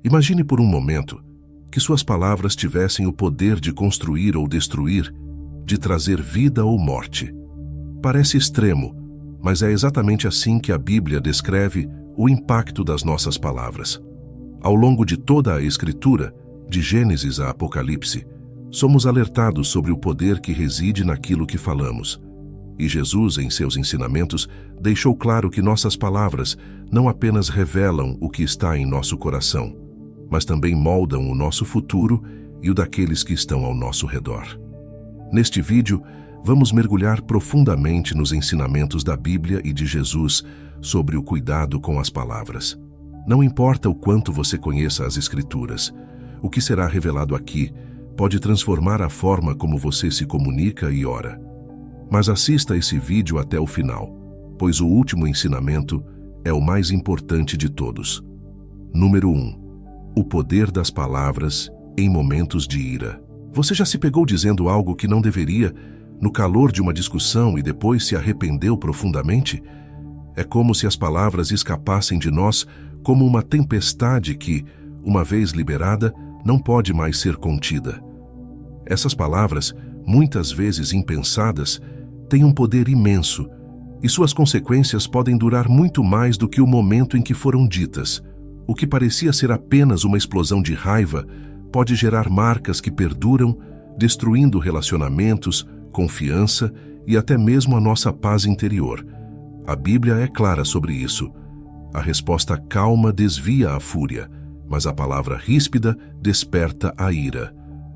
Imagine por um momento que suas palavras tivessem o poder de construir ou destruir, de trazer vida ou morte. Parece extremo, mas é exatamente assim que a Bíblia descreve o impacto das nossas palavras. Ao longo de toda a Escritura, de Gênesis a Apocalipse, somos alertados sobre o poder que reside naquilo que falamos. E Jesus, em seus ensinamentos, deixou claro que nossas palavras não apenas revelam o que está em nosso coração, mas também moldam o nosso futuro e o daqueles que estão ao nosso redor. Neste vídeo, vamos mergulhar profundamente nos ensinamentos da Bíblia e de Jesus sobre o cuidado com as palavras. Não importa o quanto você conheça as Escrituras, o que será revelado aqui pode transformar a forma como você se comunica e ora. Mas assista esse vídeo até o final, pois o último ensinamento é o mais importante de todos. Número 1. O poder das palavras em momentos de ira. Você já se pegou dizendo algo que não deveria, no calor de uma discussão e depois se arrependeu profundamente? É como se as palavras escapassem de nós como uma tempestade que, uma vez liberada, não pode mais ser contida. Essas palavras, muitas vezes impensadas, têm um poder imenso, e suas consequências podem durar muito mais do que o momento em que foram ditas. O que parecia ser apenas uma explosão de raiva pode gerar marcas que perduram, destruindo relacionamentos, confiança e até mesmo a nossa paz interior. A Bíblia é clara sobre isso. A resposta calma desvia a fúria, mas a palavra ríspida desperta a ira.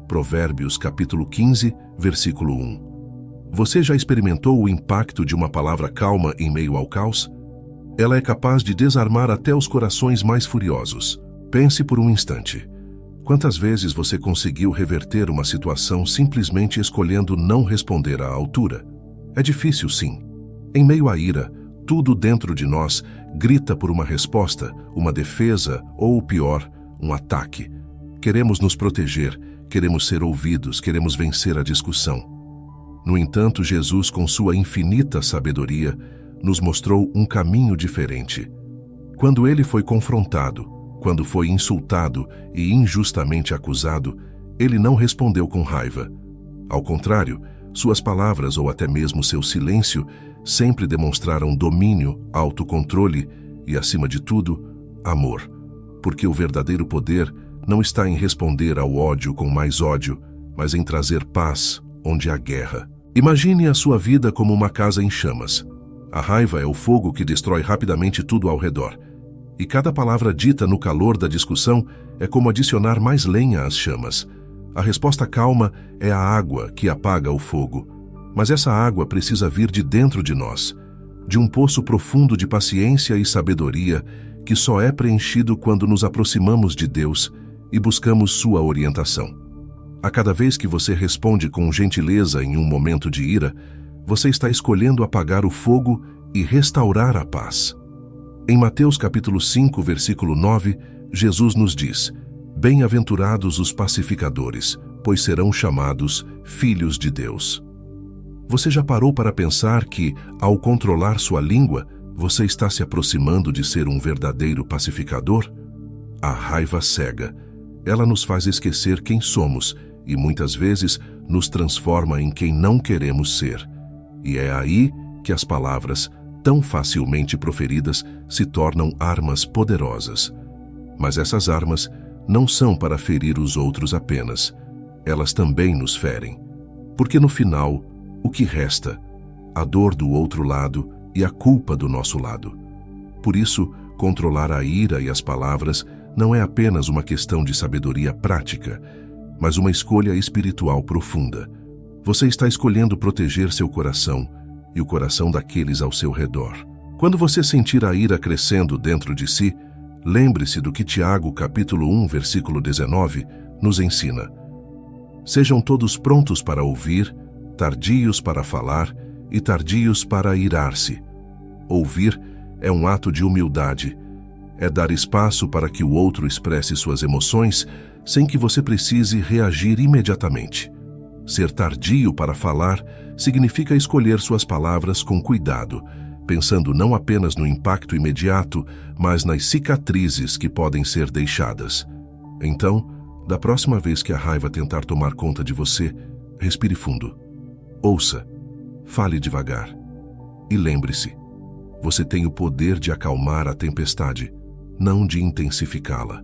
Provérbios capítulo 15, versículo 1. Você já experimentou o impacto de uma palavra calma em meio ao caos? Ela é capaz de desarmar até os corações mais furiosos. Pense por um instante. Quantas vezes você conseguiu reverter uma situação simplesmente escolhendo não responder à altura? É difícil, sim. Em meio à ira, tudo dentro de nós grita por uma resposta, uma defesa ou, o pior, um ataque. Queremos nos proteger, queremos ser ouvidos, queremos vencer a discussão. No entanto, Jesus, com sua infinita sabedoria, nos mostrou um caminho diferente. Quando ele foi confrontado, quando foi insultado e injustamente acusado, ele não respondeu com raiva. Ao contrário, suas palavras ou até mesmo seu silêncio sempre demonstraram domínio, autocontrole e, acima de tudo, amor. Porque o verdadeiro poder não está em responder ao ódio com mais ódio, mas em trazer paz onde há guerra. Imagine a sua vida como uma casa em chamas. A raiva é o fogo que destrói rapidamente tudo ao redor. E cada palavra dita no calor da discussão é como adicionar mais lenha às chamas. A resposta calma é a água que apaga o fogo. Mas essa água precisa vir de dentro de nós, de um poço profundo de paciência e sabedoria que só é preenchido quando nos aproximamos de Deus e buscamos sua orientação. A cada vez que você responde com gentileza em um momento de ira, você está escolhendo apagar o fogo e restaurar a paz. Em Mateus capítulo 5, versículo 9, Jesus nos diz: Bem-aventurados os pacificadores, pois serão chamados filhos de Deus. Você já parou para pensar que, ao controlar sua língua, você está se aproximando de ser um verdadeiro pacificador? A raiva cega. Ela nos faz esquecer quem somos e muitas vezes nos transforma em quem não queremos ser. E é aí que as palavras, tão facilmente proferidas, se tornam armas poderosas. Mas essas armas não são para ferir os outros apenas. Elas também nos ferem. Porque no final, o que resta? A dor do outro lado e a culpa do nosso lado. Por isso, controlar a ira e as palavras não é apenas uma questão de sabedoria prática, mas uma escolha espiritual profunda. Você está escolhendo proteger seu coração e o coração daqueles ao seu redor. Quando você sentir a ira crescendo dentro de si, lembre-se do que Tiago, capítulo 1, versículo 19, nos ensina. Sejam todos prontos para ouvir, tardios para falar e tardios para irar-se. Ouvir é um ato de humildade. É dar espaço para que o outro expresse suas emoções sem que você precise reagir imediatamente. Ser tardio para falar significa escolher suas palavras com cuidado, pensando não apenas no impacto imediato, mas nas cicatrizes que podem ser deixadas. Então, da próxima vez que a raiva tentar tomar conta de você, respire fundo. Ouça, fale devagar. E lembre-se, você tem o poder de acalmar a tempestade, não de intensificá-la.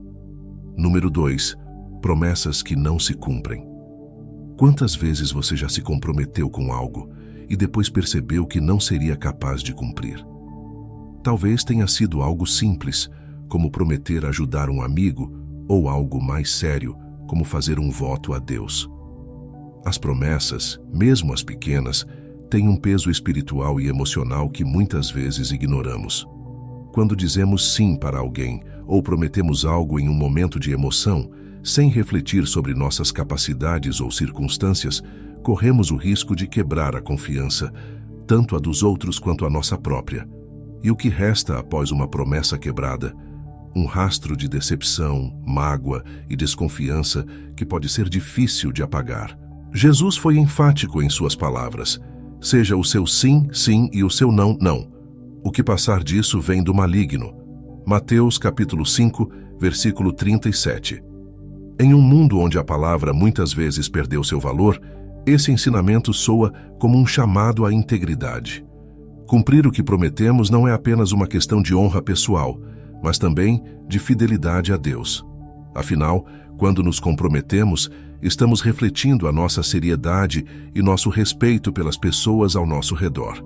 Número 2. Promessas que não se cumprem. Quantas vezes você já se comprometeu com algo e depois percebeu que não seria capaz de cumprir? Talvez tenha sido algo simples, como prometer ajudar um amigo, ou algo mais sério, como fazer um voto a Deus. As promessas, mesmo as pequenas, têm um peso espiritual e emocional que muitas vezes ignoramos. Quando dizemos sim para alguém ou prometemos algo em um momento de emoção, sem refletir sobre nossas capacidades ou circunstâncias, corremos o risco de quebrar a confiança, tanto a dos outros quanto a nossa própria. E o que resta após uma promessa quebrada? Um rastro de decepção, mágoa e desconfiança que pode ser difícil de apagar. Jesus foi enfático em suas palavras. Seja o seu sim, sim e o seu não, não. O que passar disso vem do maligno. Mateus capítulo 5, versículo 37. Em um mundo onde a palavra muitas vezes perdeu seu valor, esse ensinamento soa como um chamado à integridade. Cumprir o que prometemos não é apenas uma questão de honra pessoal, mas também de fidelidade a Deus. Afinal, quando nos comprometemos, estamos refletindo a nossa seriedade e nosso respeito pelas pessoas ao nosso redor.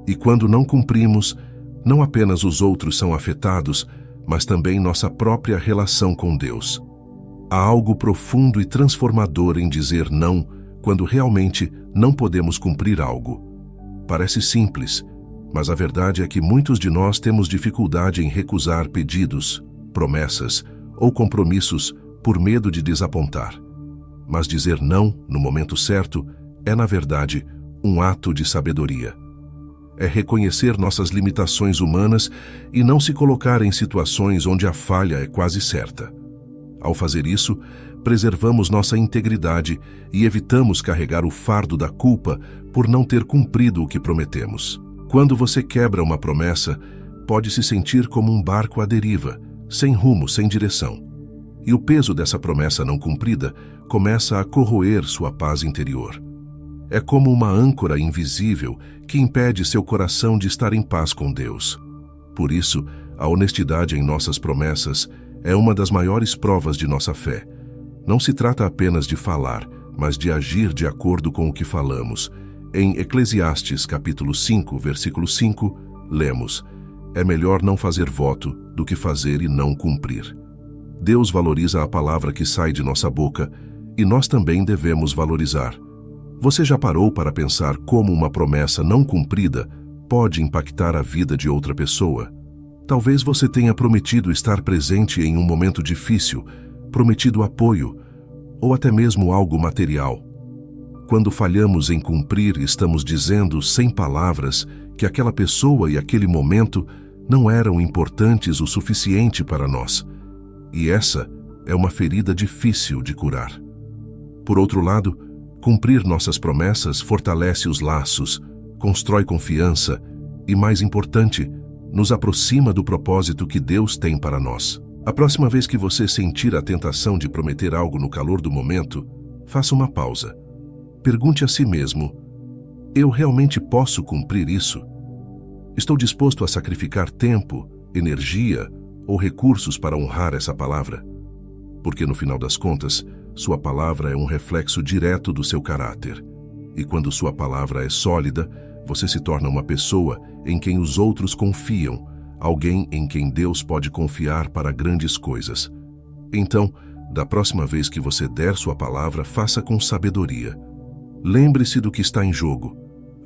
E quando não cumprimos, não apenas os outros são afetados, mas também nossa própria relação com Deus. Há algo profundo e transformador em dizer não quando realmente não podemos cumprir algo. Parece simples, mas a verdade é que muitos de nós temos dificuldade em recusar pedidos, promessas ou compromissos por medo de desapontar. Mas dizer não no momento certo é, na verdade, um ato de sabedoria. É reconhecer nossas limitações humanas e não se colocar em situações onde a falha é quase certa. Ao fazer isso, preservamos nossa integridade e evitamos carregar o fardo da culpa por não ter cumprido o que prometemos. Quando você quebra uma promessa, pode se sentir como um barco à deriva, sem rumo, sem direção. E o peso dessa promessa não cumprida começa a corroer sua paz interior. É como uma âncora invisível que impede seu coração de estar em paz com Deus. Por isso, a honestidade em nossas promessas é uma das maiores provas de nossa fé. Não se trata apenas de falar, mas de agir de acordo com o que falamos. Em Eclesiastes, capítulo 5, versículo 5, lemos: é melhor não fazer voto do que fazer e não cumprir. Deus valoriza a palavra que sai de nossa boca e nós também devemos valorizar. Você já parou para pensar como uma promessa não cumprida pode impactar a vida de outra pessoa? Talvez você tenha prometido estar presente em um momento difícil, prometido apoio ou até mesmo algo material. Quando falhamos em cumprir, estamos dizendo, sem palavras, que aquela pessoa e aquele momento não eram importantes o suficiente para nós. E essa é uma ferida difícil de curar. Por outro lado, cumprir nossas promessas fortalece os laços, constrói confiança e, mais importante, nos aproxima do propósito que Deus tem para nós. A próxima vez que você sentir a tentação de prometer algo no calor do momento, faça uma pausa. Pergunte a si mesmo: eu realmente posso cumprir isso? Estou disposto a sacrificar tempo, energia ou recursos para honrar essa palavra? Porque no final das contas, sua palavra é um reflexo direto do seu caráter. E quando sua palavra é sólida, você se torna uma pessoa em quem os outros confiam, alguém em quem Deus pode confiar para grandes coisas. Então, da próxima vez que você der sua palavra, faça com sabedoria. Lembre-se do que está em jogo: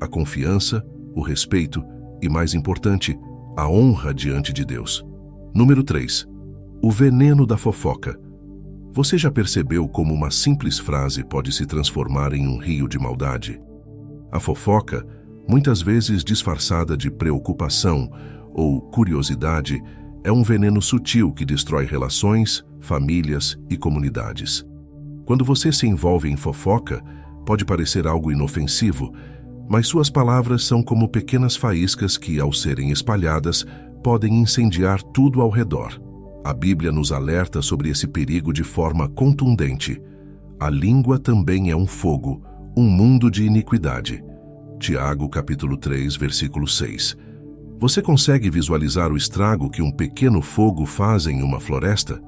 a confiança, o respeito e, mais importante, a honra diante de Deus. Número 3. O veneno da fofoca. Você já percebeu como uma simples frase pode se transformar em um rio de maldade? A fofoca, muitas vezes disfarçada de preocupação ou curiosidade, é um veneno sutil que destrói relações, famílias e comunidades. Quando você se envolve em fofoca, pode parecer algo inofensivo, mas suas palavras são como pequenas faíscas que, ao serem espalhadas, podem incendiar tudo ao redor. A Bíblia nos alerta sobre esse perigo de forma contundente. A língua também é um fogo, um mundo de iniquidade. Tiago, capítulo 3, versículo 6. Você consegue visualizar o estrago que um pequeno fogo faz em uma floresta?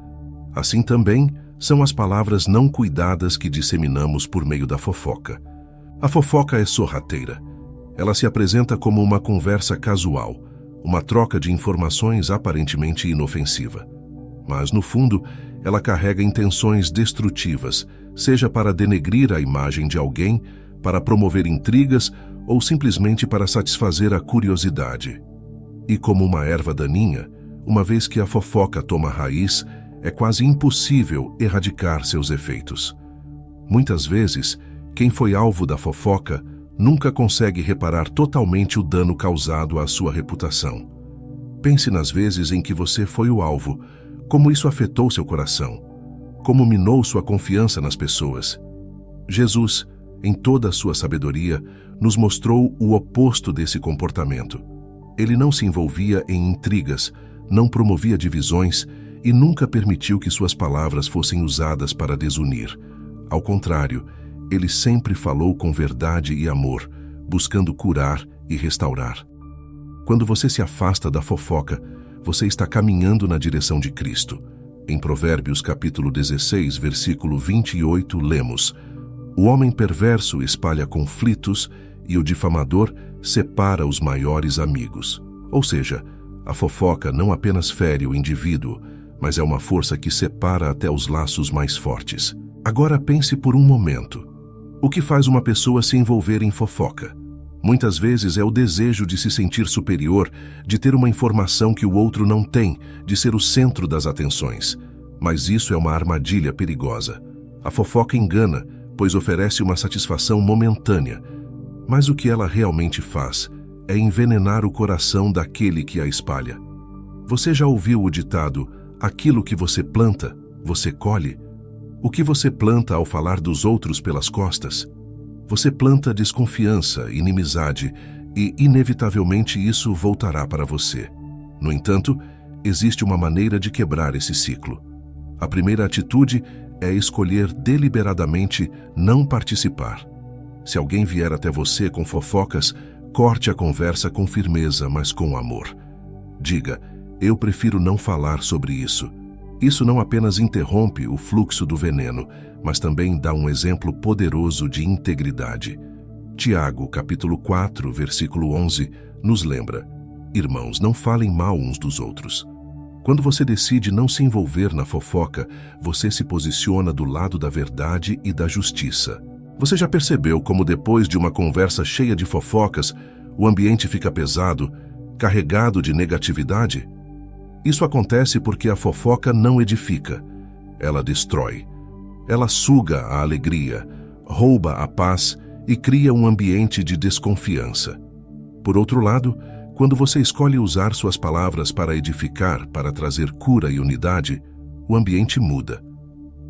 Assim também são as palavras não cuidadas que disseminamos por meio da fofoca. A fofoca é sorrateira. Ela se apresenta como uma conversa casual, uma troca de informações aparentemente inofensiva. Mas, no fundo, ela carrega intenções destrutivas, seja para denegrir a imagem de alguém, para promover intrigas ou simplesmente para satisfazer a curiosidade. E como uma erva daninha, uma vez que a fofoca toma raiz, é quase impossível erradicar seus efeitos. Muitas vezes, quem foi alvo da fofoca nunca consegue reparar totalmente o dano causado à sua reputação. Pense nas vezes em que você foi o alvo, como isso afetou seu coração, como minou sua confiança nas pessoas. Jesus, em toda a sua sabedoria, nos mostrou o oposto desse comportamento. Ele não se envolvia em intrigas, não promovia divisões e nunca permitiu que suas palavras fossem usadas para desunir. Ao contrário, ele sempre falou com verdade e amor, buscando curar e restaurar. Quando você se afasta da fofoca, você está caminhando na direção de Cristo. Em Provérbios capítulo 16, versículo 28, lemos: O homem perverso espalha conflitos e o difamador separa os maiores amigos. Ou seja, a fofoca não apenas fere o indivíduo, mas é uma força que separa até os laços mais fortes. Agora pense por um momento. O que faz uma pessoa se envolver em fofoca? Muitas vezes é o desejo de se sentir superior, de ter uma informação que o outro não tem, de ser o centro das atenções. Mas isso é uma armadilha perigosa. A fofoca engana, pois oferece uma satisfação momentânea. Mas o que ela realmente faz é envenenar o coração daquele que a espalha. Você já ouviu o ditado: aquilo que você planta, você colhe? O que você planta ao falar dos outros pelas costas? Você planta desconfiança, inimizade e, inevitavelmente, isso voltará para você. No entanto, existe uma maneira de quebrar esse ciclo. A primeira atitude é escolher deliberadamente não participar. Se alguém vier até você com fofocas, corte a conversa com firmeza, mas com amor. Diga: eu prefiro não falar sobre isso. Isso não apenas interrompe o fluxo do veneno, mas também dá um exemplo poderoso de integridade. Tiago, capítulo 4, versículo 11, nos lembra: Irmãos, não falem mal uns dos outros. Quando você decide não se envolver na fofoca, você se posiciona do lado da verdade e da justiça. Você já percebeu como depois de uma conversa cheia de fofocas, o ambiente fica pesado, carregado de negatividade? Isso acontece porque a fofoca não edifica, ela destrói. Ela suga a alegria, rouba a paz e cria um ambiente de desconfiança. Por outro lado, quando você escolhe usar suas palavras para edificar, para trazer cura e unidade, o ambiente muda.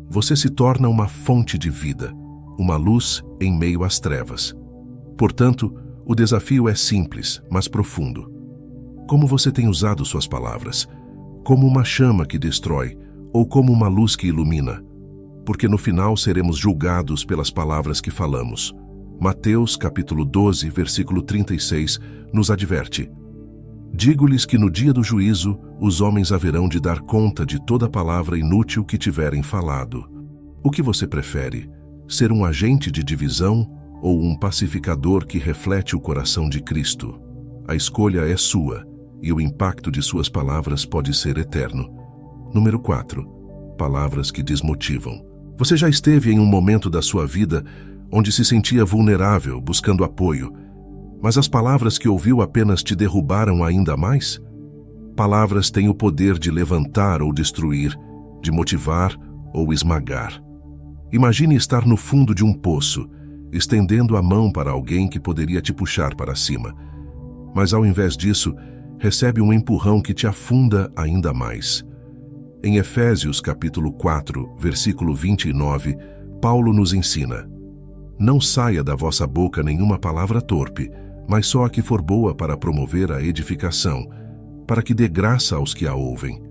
Você se torna uma fonte de vida, uma luz em meio às trevas. Portanto, o desafio é simples, mas profundo. Como você tem usado suas palavras? Como uma chama que destrói ou como uma luz que ilumina? Porque no final seremos julgados pelas palavras que falamos. Mateus capítulo 12, versículo 36, nos adverte: Digo-lhes que no dia do juízo os homens haverão de dar conta de toda palavra inútil que tiverem falado. O que você prefere? Ser um agente de divisão ou um pacificador que reflete o coração de Cristo? A escolha é sua e o impacto de suas palavras pode ser eterno. Número 4. Palavras que desmotivam. Você já esteve em um momento da sua vida onde se sentia vulnerável, buscando apoio, mas as palavras que ouviu apenas te derrubaram ainda mais? Palavras têm o poder de levantar ou destruir, de motivar ou esmagar. Imagine estar no fundo de um poço, estendendo a mão para alguém que poderia te puxar para cima. Mas ao invés disso, recebe um empurrão que te afunda ainda mais. Em Efésios capítulo 4, versículo 29, Paulo nos ensina: Não saia da vossa boca nenhuma palavra torpe, mas só a que for boa para promover a edificação, para que dê graça aos que a ouvem.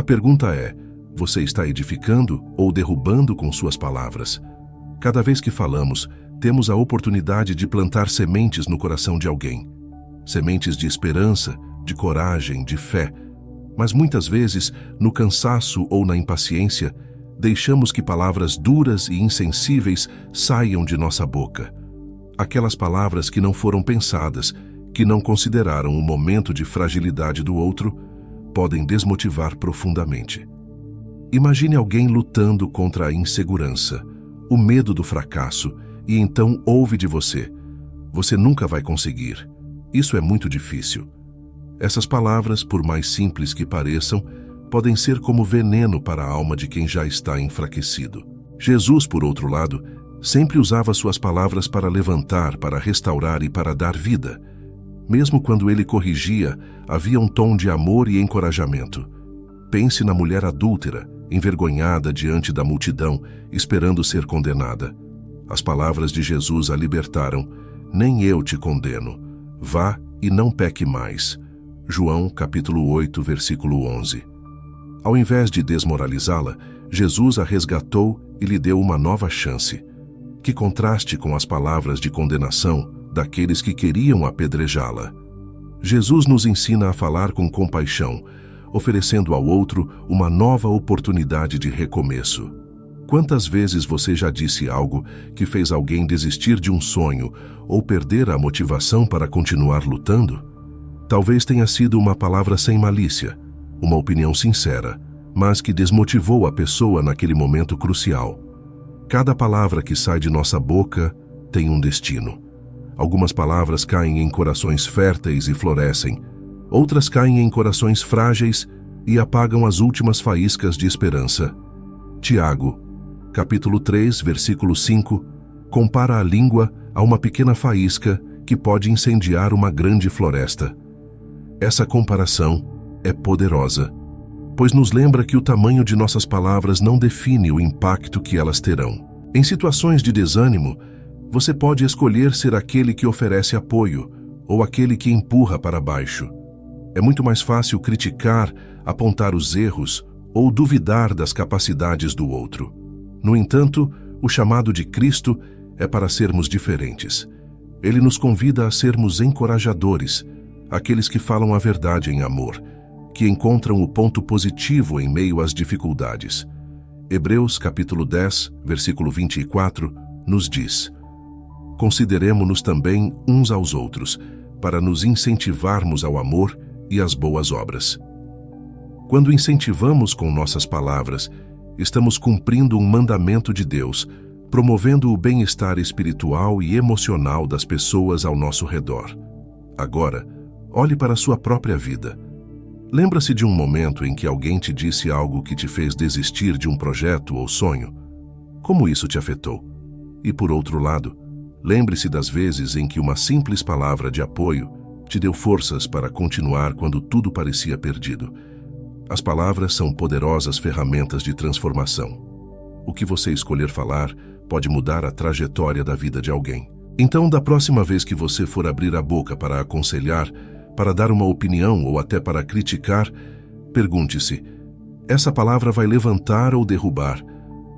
A pergunta é: você está edificando ou derrubando com suas palavras? Cada vez que falamos, temos a oportunidade de plantar sementes no coração de alguém. Sementes de esperança, de coragem, de fé. Mas muitas vezes, no cansaço ou na impaciência, deixamos que palavras duras e insensíveis saiam de nossa boca. Aquelas palavras que não foram pensadas, que não consideraram o momento de fragilidade do outro, podem desmotivar profundamente. Imagine alguém lutando contra a insegurança, o medo do fracasso, e então ouve de você: "Você nunca vai conseguir. Isso é muito difícil." Essas palavras, por mais simples que pareçam, podem ser como veneno para a alma de quem já está enfraquecido. Jesus, por outro lado, sempre usava suas palavras para levantar, para restaurar e para dar vida. Mesmo quando ele corrigia, havia um tom de amor e encorajamento. Pense na mulher adúltera, envergonhada diante da multidão, esperando ser condenada. As palavras de Jesus a libertaram: "Nem eu te condeno. Vá e não peque mais." João, capítulo 8, versículo 11. Ao invés de desmoralizá-la, Jesus a resgatou e lhe deu uma nova chance. Que contraste com as palavras de condenação daqueles que queriam apedrejá-la. Jesus nos ensina a falar com compaixão, oferecendo ao outro uma nova oportunidade de recomeço. Quantas vezes você já disse algo que fez alguém desistir de um sonho ou perder a motivação para continuar lutando? Talvez tenha sido uma palavra sem malícia, uma opinião sincera, mas que desmotivou a pessoa naquele momento crucial. Cada palavra que sai de nossa boca tem um destino. Algumas palavras caem em corações férteis e florescem. Outras caem em corações frágeis e apagam as últimas faíscas de esperança. Tiago, capítulo 3, versículo 5, compara a língua a uma pequena faísca que pode incendiar uma grande floresta. Essa comparação é poderosa, pois nos lembra que o tamanho de nossas palavras não define o impacto que elas terão. Em situações de desânimo, você pode escolher ser aquele que oferece apoio ou aquele que empurra para baixo. É muito mais fácil criticar, apontar os erros ou duvidar das capacidades do outro. No entanto, o chamado de Cristo é para sermos diferentes. Ele nos convida a sermos encorajadores, aqueles que falam a verdade em amor, que encontram o ponto positivo em meio às dificuldades. Hebreus capítulo 10, versículo 24, nos diz: "Consideremo-nos também uns aos outros, para nos incentivarmos ao amor e às boas obras." Quando incentivamos com nossas palavras, estamos cumprindo um mandamento de Deus, promovendo o bem-estar espiritual e emocional das pessoas ao nosso redor. Agora, olhe para a sua própria vida. Lembra-se de um momento em que alguém te disse algo que te fez desistir de um projeto ou sonho? Como isso te afetou? E por outro lado, lembre-se das vezes em que uma simples palavra de apoio te deu forças para continuar quando tudo parecia perdido. As palavras são poderosas ferramentas de transformação. O que você escolher falar pode mudar a trajetória da vida de alguém. Então, da próxima vez que você for abrir a boca para aconselhar, para dar uma opinião ou até para criticar, pergunte-se: essa palavra vai levantar ou derrubar?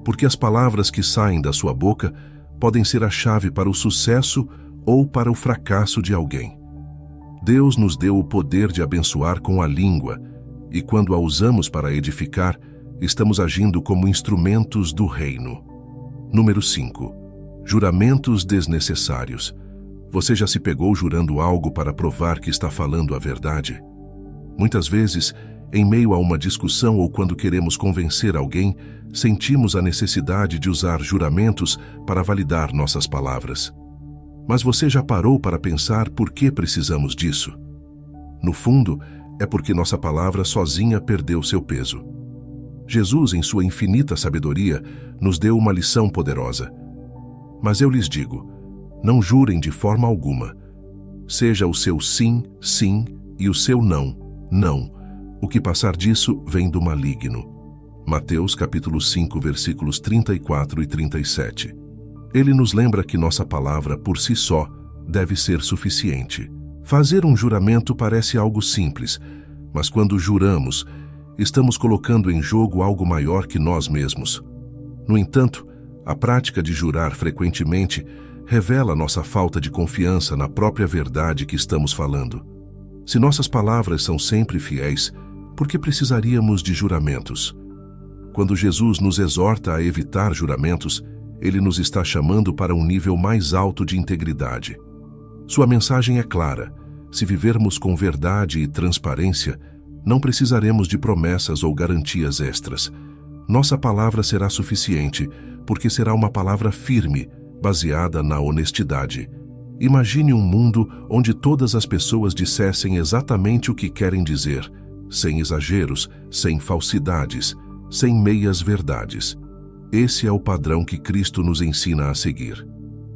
Porque as palavras que saem da sua boca podem ser a chave para o sucesso ou para o fracasso de alguém. Deus nos deu o poder de abençoar com a língua, e quando a usamos para edificar, estamos agindo como instrumentos do reino. Número 5. Juramentos desnecessários. Você já se pegou jurando algo para provar que está falando a verdade? Muitas vezes, em meio a uma discussão ou quando queremos convencer alguém, sentimos a necessidade de usar juramentos para validar nossas palavras. Mas você já parou para pensar por que precisamos disso? No fundo, é porque nossa palavra sozinha perdeu seu peso. Jesus, em sua infinita sabedoria, nos deu uma lição poderosa. Mas eu lhes digo, não jurem de forma alguma. Seja o seu sim, sim, e o seu não, não. O que passar disso vem do maligno. Mateus capítulo 5, versículos 34 e 37. Ele nos lembra que nossa palavra, por si só, deve ser suficiente. Fazer um juramento parece algo simples, mas quando juramos, estamos colocando em jogo algo maior que nós mesmos. No entanto, a prática de jurar frequentemente revela nossa falta de confiança na própria verdade que estamos falando. Se nossas palavras são sempre fiéis, por que precisaríamos de juramentos? Quando Jesus nos exorta a evitar juramentos, ele nos está chamando para um nível mais alto de integridade. Sua mensagem é clara: se vivermos com verdade e transparência, não precisaremos de promessas ou garantias extras. Nossa palavra será suficiente, porque será uma palavra firme, baseada na honestidade. Imagine um mundo onde todas as pessoas dissessem exatamente o que querem dizer, sem exageros, sem falsidades, sem meias-verdades. Esse é o padrão que Cristo nos ensina a seguir.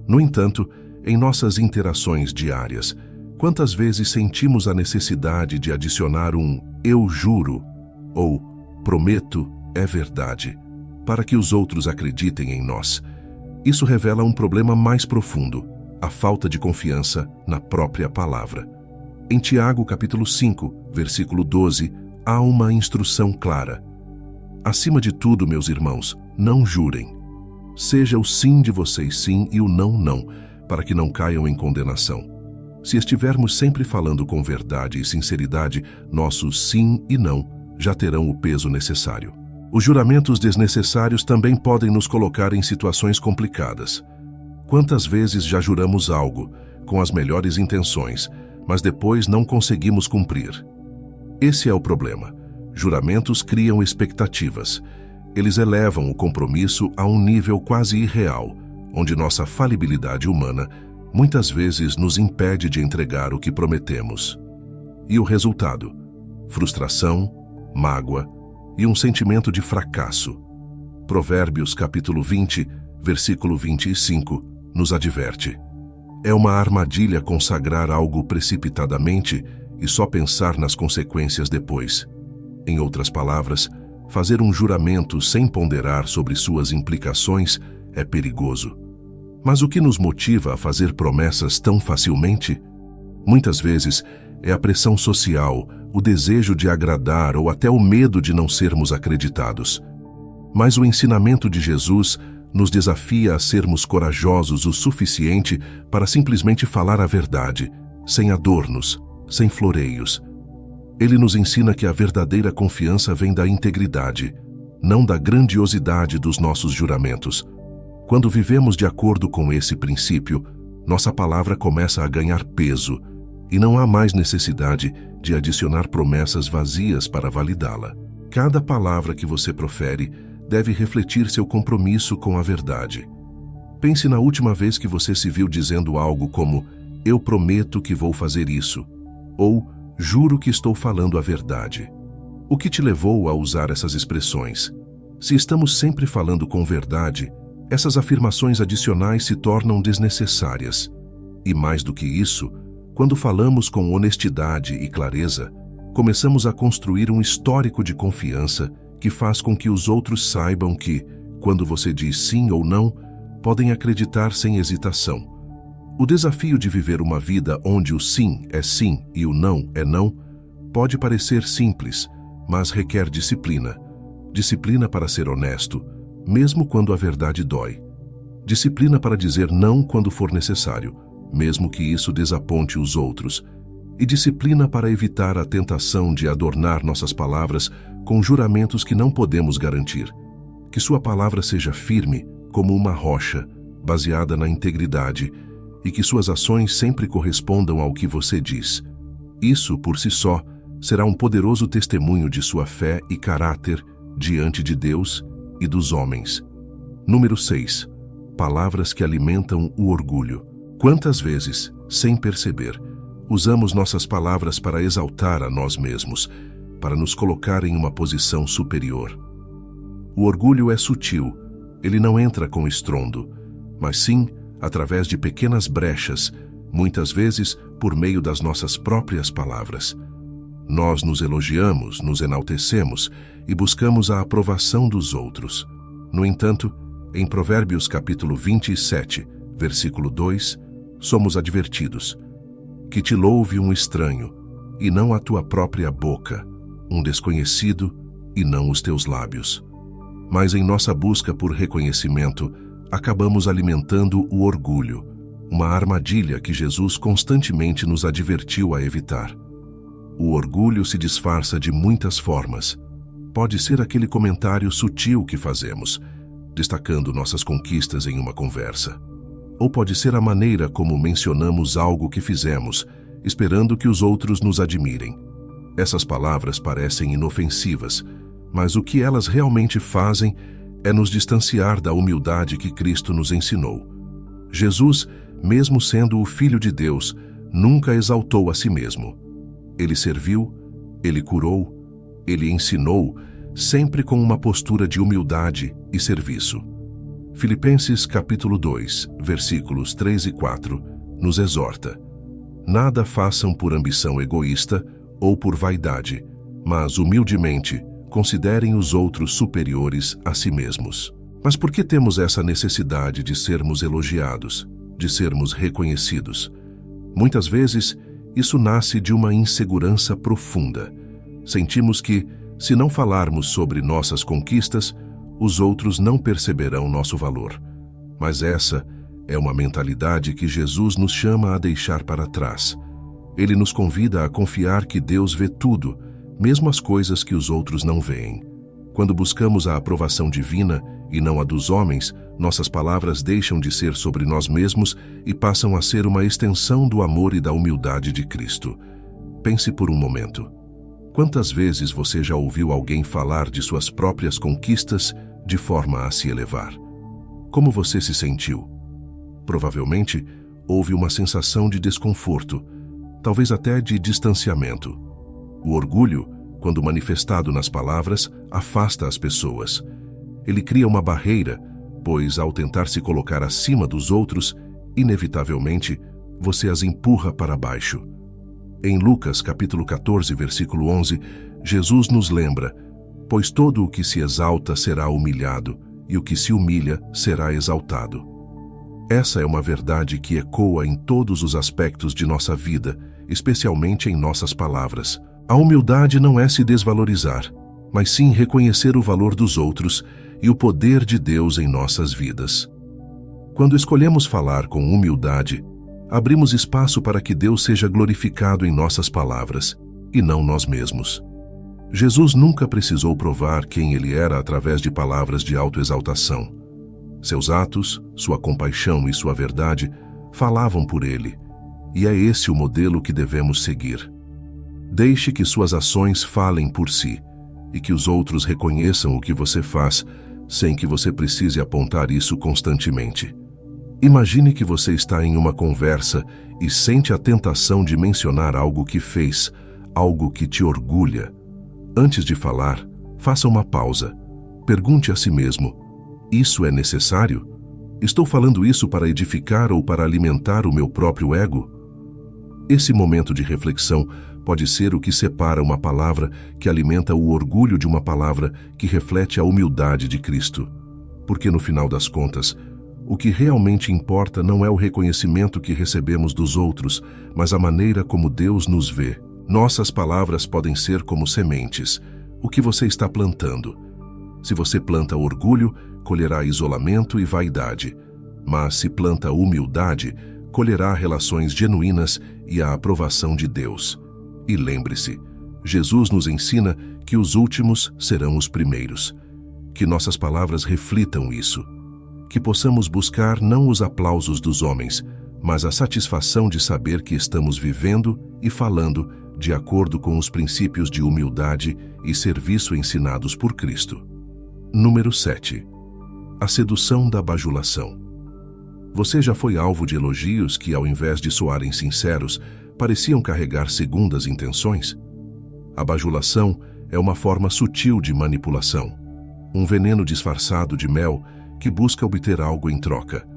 No entanto, em nossas interações diárias, quantas vezes sentimos a necessidade de adicionar um "eu juro" ou "prometo é verdade" para que os outros acreditem em nós? Isso revela um problema mais profundo: a falta de confiança na própria palavra. Em Tiago, capítulo 5, versículo 12, há uma instrução clara. Acima de tudo, meus irmãos, não jurem. Seja o sim de vocês sim e o não não, para que não caiam em condenação. Se estivermos sempre falando com verdade e sinceridade, nossos sim e não já terão o peso necessário. Os juramentos desnecessários também podem nos colocar em situações complicadas. Quantas vezes já juramos algo, com as melhores intenções, mas depois não conseguimos cumprir? Esse é o problema. Juramentos criam expectativas. Eles elevam o compromisso a um nível quase irreal, onde nossa falibilidade humana muitas vezes nos impede de entregar o que prometemos. E o resultado? Frustração, mágoa e um sentimento de fracasso. Provérbios capítulo 20, versículo 25, nos adverte: é uma armadilha consagrar algo precipitadamente e só pensar nas consequências depois. Em outras palavras, fazer um juramento sem ponderar sobre suas implicações é perigoso. Mas o que nos motiva a fazer promessas tão facilmente? Muitas vezes é a pressão social, o desejo de agradar ou até o medo de não sermos acreditados. Mas o ensinamento de Jesus nos desafia a sermos corajosos o suficiente para simplesmente falar a verdade, sem adornos, sem floreios. Ele nos ensina que a verdadeira confiança vem da integridade, não da grandiosidade dos nossos juramentos. Quando vivemos de acordo com esse princípio, nossa palavra começa a ganhar peso e não há mais necessidade de adicionar promessas vazias para validá-la. Cada palavra que você profere deve refletir seu compromisso com a verdade. Pense na última vez que você se viu dizendo algo como "eu prometo que vou fazer isso" ou "juro que estou falando a verdade". O que te levou a usar essas expressões? Se estamos sempre falando com verdade, essas afirmações adicionais se tornam desnecessárias. E mais do que isso, quando falamos com honestidade e clareza, começamos a construir um histórico de confiança que faz com que os outros saibam que, quando você diz sim ou não, podem acreditar sem hesitação. O desafio de viver uma vida onde o sim é sim e o não é não pode parecer simples, mas requer disciplina. Disciplina para ser honesto, mesmo quando a verdade dói. Disciplina para dizer não quando for necessário, mesmo que isso desaponte os outros. E disciplina para evitar a tentação de adornar nossas palavras com juramentos que não podemos garantir. Que sua palavra seja firme como uma rocha, baseada na integridade, e que suas ações sempre correspondam ao que você diz. Isso, por si só, será um poderoso testemunho de sua fé e caráter diante de Deus e dos homens. Número 6. Palavras que alimentam o orgulho. Quantas vezes, sem perceber, usamos nossas palavras para exaltar a nós mesmos, para nos colocar em uma posição superior? O orgulho é sutil, ele não entra com estrondo, mas sim através de pequenas brechas, muitas vezes por meio das nossas próprias palavras. Nós nos elogiamos, nos enaltecemos e buscamos a aprovação dos outros. No entanto, em Provérbios capítulo 27, versículo 2, somos advertidos: que te louve um estranho, e não a tua própria boca, um desconhecido e não os teus lábios. Mas em nossa busca por reconhecimento, acabamos alimentando o orgulho, uma armadilha que Jesus constantemente nos advertiu a evitar. O orgulho se disfarça de muitas formas. Pode ser aquele comentário sutil que fazemos, destacando nossas conquistas em uma conversa. Ou pode ser a maneira como mencionamos algo que fizemos, esperando que os outros nos admirem. Essas palavras parecem inofensivas, mas o que elas realmente fazem é nos distanciar da humildade que Cristo nos ensinou. Jesus, mesmo sendo o Filho de Deus, nunca exaltou a si mesmo. Ele serviu, ele curou, ele ensinou, sempre com uma postura de humildade e serviço. Filipenses capítulo 2, versículos 3 e 4, nos exorta: nada façam por ambição egoísta ou por vaidade, mas humildemente considerem os outros superiores a si mesmos. Mas por que temos essa necessidade de sermos elogiados, de sermos reconhecidos? Muitas vezes, isso nasce de uma insegurança profunda. Sentimos que, se não falarmos sobre nossas conquistas, os outros não perceberão nosso valor. Mas essa é uma mentalidade que Jesus nos chama a deixar para trás. Ele nos convida a confiar que Deus vê tudo, mesmo as coisas que os outros não veem. Quando buscamos a aprovação divina e não a dos homens, nossas palavras deixam de ser sobre nós mesmos e passam a ser uma extensão do amor e da humildade de Cristo. Pense por um momento. Quantas vezes você já ouviu alguém falar de suas próprias conquistas de forma a se elevar? Como você se sentiu? Provavelmente, houve uma sensação de desconforto, talvez até de distanciamento. O orgulho, quando manifestado nas palavras, afasta as pessoas. Ele cria uma barreira, pois ao tentar se colocar acima dos outros, inevitavelmente, você as empurra para baixo. Em Lucas capítulo 14, versículo 11, Jesus nos lembra: pois todo o que se exalta será humilhado, e o que se humilha será exaltado. Essa é uma verdade que ecoa em todos os aspectos de nossa vida, especialmente em nossas palavras. A humildade não é se desvalorizar, mas sim reconhecer o valor dos outros e o poder de Deus em nossas vidas. Quando escolhemos falar com humildade, abrimos espaço para que Deus seja glorificado em nossas palavras, e não nós mesmos. Jesus nunca precisou provar quem ele era através de palavras de autoexaltação. Seus atos, sua compaixão e sua verdade falavam por ele, e é esse o modelo que devemos seguir. Deixe que suas ações falem por si, e que os outros reconheçam o que você faz, sem que você precise apontar isso constantemente. Imagine que você está em uma conversa e sente a tentação de mencionar algo que fez, algo que te orgulha. Antes de falar, faça uma pausa. Pergunte a si mesmo: isso é necessário? Estou falando isso para edificar ou para alimentar o meu próprio ego? Esse momento de reflexão pode ser o que separa uma palavra que alimenta o orgulho de uma palavra que reflete a humildade de Cristo. Porque no final das contas, o que realmente importa não é o reconhecimento que recebemos dos outros, mas a maneira como Deus nos vê. Nossas palavras podem ser como sementes. O que você está plantando? Se você planta orgulho, colherá isolamento e vaidade. Mas se planta humildade, colherá relações genuínas e a aprovação de Deus. E lembre-se, Jesus nos ensina que os últimos serão os primeiros. Que nossas palavras reflitam isso. Que possamos buscar não os aplausos dos homens, mas a satisfação de saber que estamos vivendo e falando de acordo com os princípios de humildade e serviço ensinados por Cristo. Número 7. A sedução da bajulação. Você já foi alvo de elogios que, ao invés de soarem sinceros, pareciam carregar segundas intenções? A bajulação é uma forma sutil de manipulação, um veneno disfarçado de mel que busca obter algo em troca.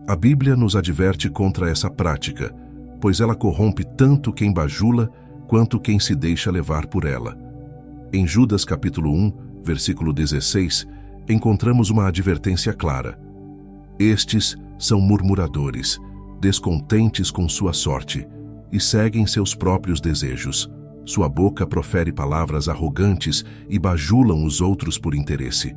A Bíblia nos adverte contra essa prática, pois ela corrompe tanto quem bajula quanto quem se deixa levar por ela. Em Judas capítulo 1, versículo 16, encontramos uma advertência clara. Estes são murmuradores, descontentes com sua sorte, e seguem seus próprios desejos. Sua boca profere palavras arrogantes e bajulam os outros por interesse.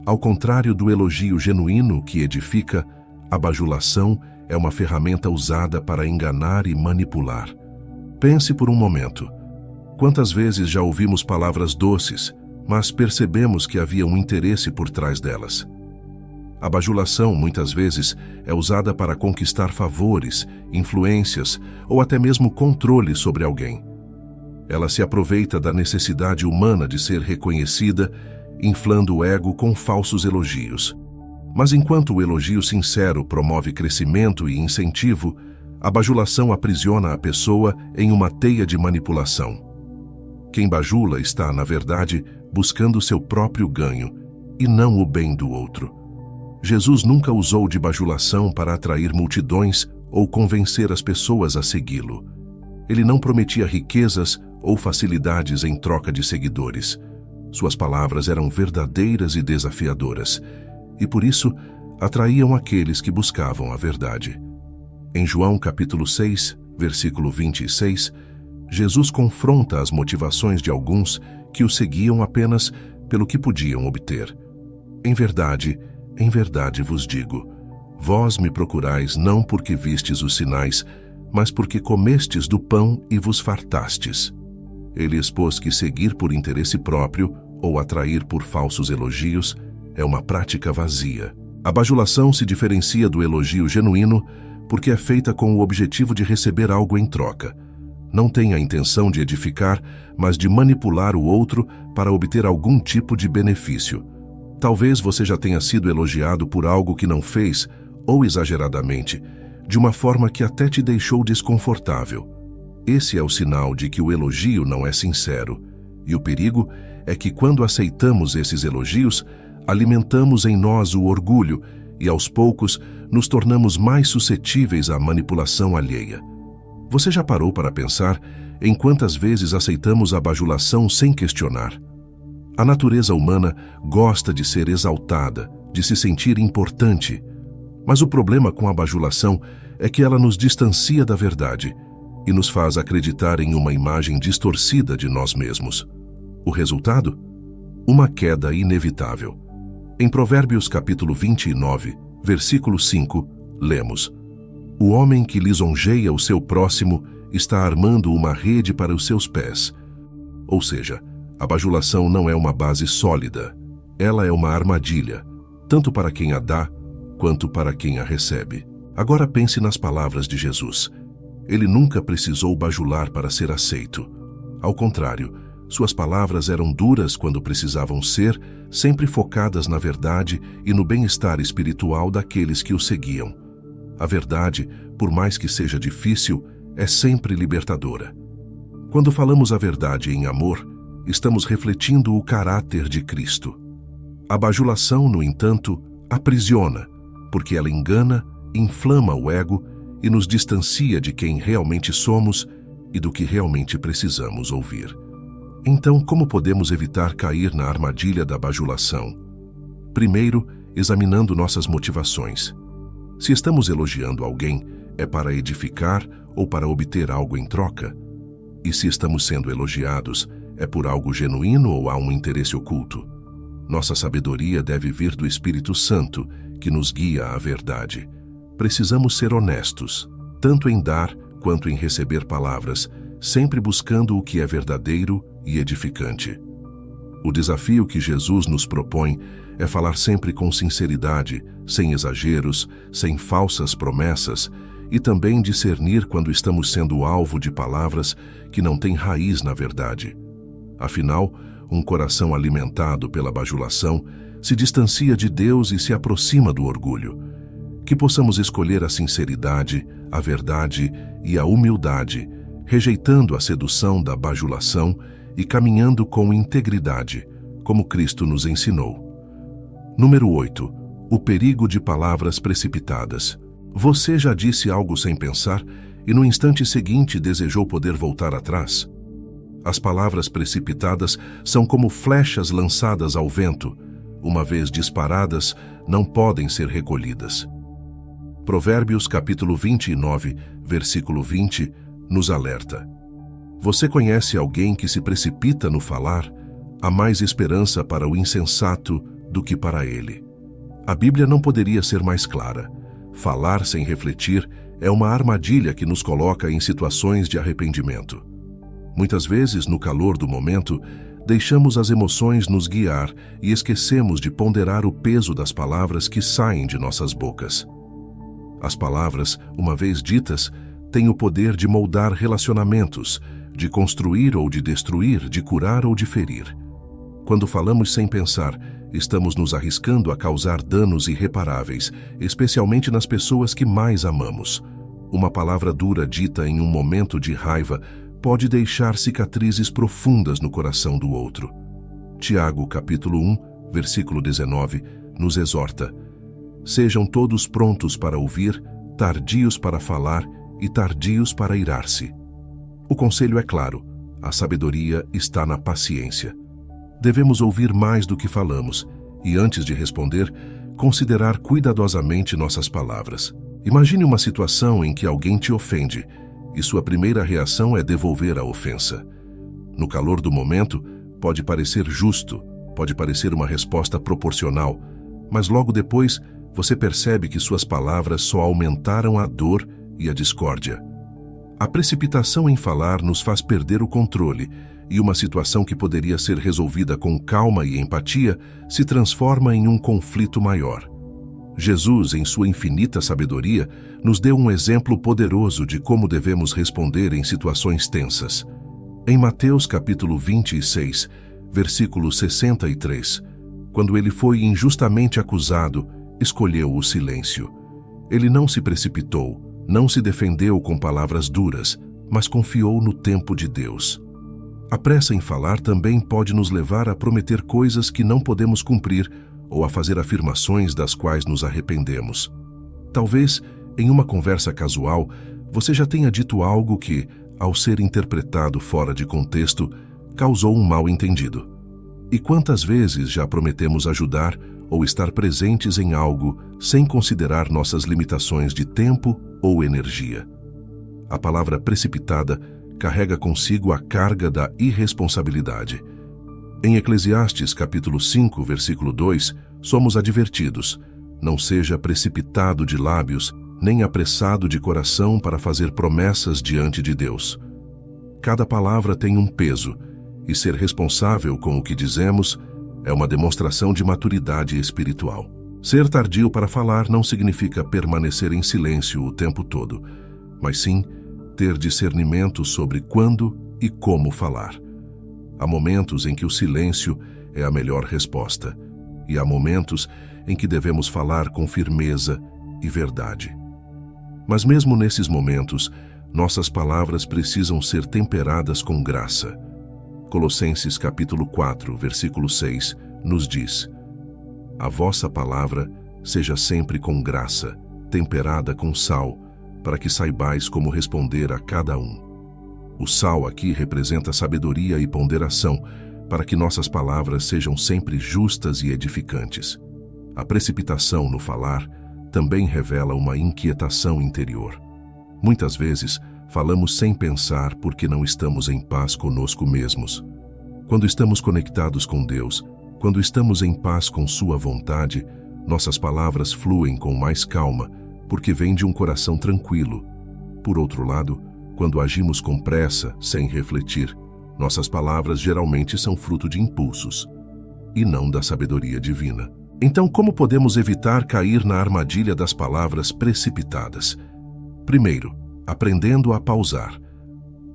Ao contrário do elogio genuíno que edifica, a bajulação é uma ferramenta usada para enganar e manipular. Pense por um momento. Quantas vezes já ouvimos palavras doces, mas percebemos que havia um interesse por trás delas? A bajulação, muitas vezes, é usada para conquistar favores, influências ou até mesmo controle sobre alguém. Ela se aproveita da necessidade humana de ser reconhecida, inflando o ego com falsos elogios. Mas enquanto o elogio sincero promove crescimento e incentivo, a bajulação aprisiona a pessoa em uma teia de manipulação. Quem bajula está, na verdade, buscando seu próprio ganho e não o bem do outro. Jesus nunca usou de bajulação para atrair multidões ou convencer as pessoas a segui-lo. Ele não prometia riquezas ou facilidades em troca de seguidores. Suas palavras eram verdadeiras e desafiadoras, e por isso atraíam aqueles que buscavam a verdade. Em João capítulo 6, versículo 26, Jesus confronta as motivações de alguns que o seguiam apenas pelo que podiam obter. Em verdade vos digo, vós me procurais não porque vistes os sinais, mas porque comestes do pão e vos fartastes. Ele expôs que seguir por interesse próprio ou atrair por falsos elogios é uma prática vazia. A bajulação se diferencia do elogio genuíno porque é feita com o objetivo de receber algo em troca. Não tem a intenção de edificar, mas de manipular o outro para obter algum tipo de benefício. Talvez você já tenha sido elogiado por algo que não fez, ou exageradamente, de uma forma que até te deixou desconfortável. Esse é o sinal de que o elogio não é sincero, e o perigo é que quando aceitamos esses elogios, alimentamos em nós o orgulho e aos poucos nos tornamos mais suscetíveis à manipulação alheia. Você já parou para pensar em quantas vezes aceitamos a bajulação sem questionar? A natureza humana gosta de ser exaltada, de se sentir importante. Mas o problema com a bajulação é que ela nos distancia da verdade e nos faz acreditar em uma imagem distorcida de nós mesmos. O resultado? Uma queda inevitável. Em Provérbios capítulo 29, versículo 5, lemos: O homem que lisonjeia o seu próximo está armando uma rede para os seus pés. Ou seja, a bajulação não é uma base sólida. Ela é uma armadilha, tanto para quem a dá, quanto para quem a recebe. Agora pense nas palavras de Jesus. Ele nunca precisou bajular para ser aceito. Ao contrário, suas palavras eram duras quando precisavam ser, sempre focadas na verdade e no bem-estar espiritual daqueles que o seguiam. A verdade, por mais que seja difícil, é sempre libertadora. Quando falamos a verdade em amor, estamos refletindo o caráter de Cristo. A bajulação, no entanto, aprisiona, porque ela engana, inflama o ego e nos distancia de quem realmente somos e do que realmente precisamos ouvir. Então, como podemos evitar cair na armadilha da bajulação? Primeiro, examinando nossas motivações. Se estamos elogiando alguém, é para edificar ou para obter algo em troca? E se estamos sendo elogiados, é por algo genuíno ou há um interesse oculto? Nossa sabedoria deve vir do Espírito Santo, que nos guia à verdade. Precisamos ser honestos, tanto em dar quanto em receber palavras, sempre buscando o que é verdadeiro e edificante. O desafio que Jesus nos propõe é falar sempre com sinceridade, sem exageros, sem falsas promessas, e também discernir quando estamos sendo alvo de palavras que não têm raiz na verdade. Afinal, um coração alimentado pela bajulação se distancia de Deus e se aproxima do orgulho. Que possamos escolher a sinceridade, a verdade e a humildade, rejeitando a sedução da bajulação e caminhando com integridade, como Cristo nos ensinou. Número 8. O perigo de palavras precipitadas. Você já disse algo sem pensar e no instante seguinte desejou poder voltar atrás? As palavras precipitadas são como flechas lançadas ao vento. Uma vez disparadas, não podem ser recolhidas. Provérbios capítulo 29, versículo 20, nos alerta: Você conhece alguém que se precipita no falar? Há mais esperança para o insensato do que para ele. A Bíblia não poderia ser mais clara. Falar sem refletir é uma armadilha que nos coloca em situações de arrependimento. Muitas vezes, no calor do momento, deixamos as emoções nos guiar e esquecemos de ponderar o peso das palavras que saem de nossas bocas. As palavras, uma vez ditas, têm o poder de moldar relacionamentos, de construir ou de destruir, de curar ou de ferir. Quando falamos sem pensar, estamos nos arriscando a causar danos irreparáveis, especialmente nas pessoas que mais amamos. Uma palavra dura dita em um momento de raiva pode deixar cicatrizes profundas no coração do outro. Tiago, capítulo 1, versículo 19, nos exorta: sejam todos prontos para ouvir, tardios para falar e tardios para irar-se. O conselho é claro: a sabedoria está na paciência. Devemos ouvir mais do que falamos e, antes de responder, considerar cuidadosamente nossas palavras. Imagine uma situação em que alguém te ofende e sua primeira reação é devolver a ofensa. No calor do momento, pode parecer justo, pode parecer uma resposta proporcional, mas logo depois você percebe que suas palavras só aumentaram a dor e a discórdia. A precipitação em falar nos faz perder o controle, e uma situação que poderia ser resolvida com calma e empatia se transforma em um conflito maior. Jesus, em sua infinita sabedoria, nos deu um exemplo poderoso de como devemos responder em situações tensas. Em Mateus capítulo 26, versículo 63, quando ele foi injustamente acusado, escolheu o silêncio. Ele não se precipitou, não se defendeu com palavras duras, mas confiou no tempo de Deus. A pressa em falar também pode nos levar a prometer coisas que não podemos cumprir ou a fazer afirmações das quais nos arrependemos. Talvez, em uma conversa casual, você já tenha dito algo que, ao ser interpretado fora de contexto, causou um mal-entendido. E quantas vezes já prometemos ajudar ou estar presentes em algo sem considerar nossas limitações de tempo ou energia? A palavra precipitada carrega consigo a carga da irresponsabilidade. Em Eclesiastes capítulo 5, versículo 2, somos advertidos: não seja precipitado de lábios, nem apressado de coração para fazer promessas diante de Deus. Cada palavra tem um peso, e ser responsável com o que dizemos é uma demonstração de maturidade espiritual. Ser tardio para falar não significa permanecer em silêncio o tempo todo, mas sim ter discernimento sobre quando e como falar. Há momentos em que o silêncio é a melhor resposta, e há momentos em que devemos falar com firmeza e verdade. Mas mesmo nesses momentos, nossas palavras precisam ser temperadas com graça. Colossenses capítulo 4, versículo 6, nos diz: a vossa palavra seja sempre com graça, temperada com sal, para que saibais como responder a cada um. O sal aqui representa sabedoria e ponderação, para que nossas palavras sejam sempre justas e edificantes. A precipitação no falar também revela uma inquietação interior. Muitas vezes, falamos sem pensar porque não estamos em paz conosco mesmos. Quando estamos conectados com Deus, quando estamos em paz com Sua vontade, nossas palavras fluem com mais calma, porque vêm de um coração tranquilo. Por outro lado, quando agimos com pressa, sem refletir, nossas palavras geralmente são fruto de impulsos, e não da sabedoria divina. Então, como podemos evitar cair na armadilha das palavras precipitadas? Primeiro, aprendendo a pausar.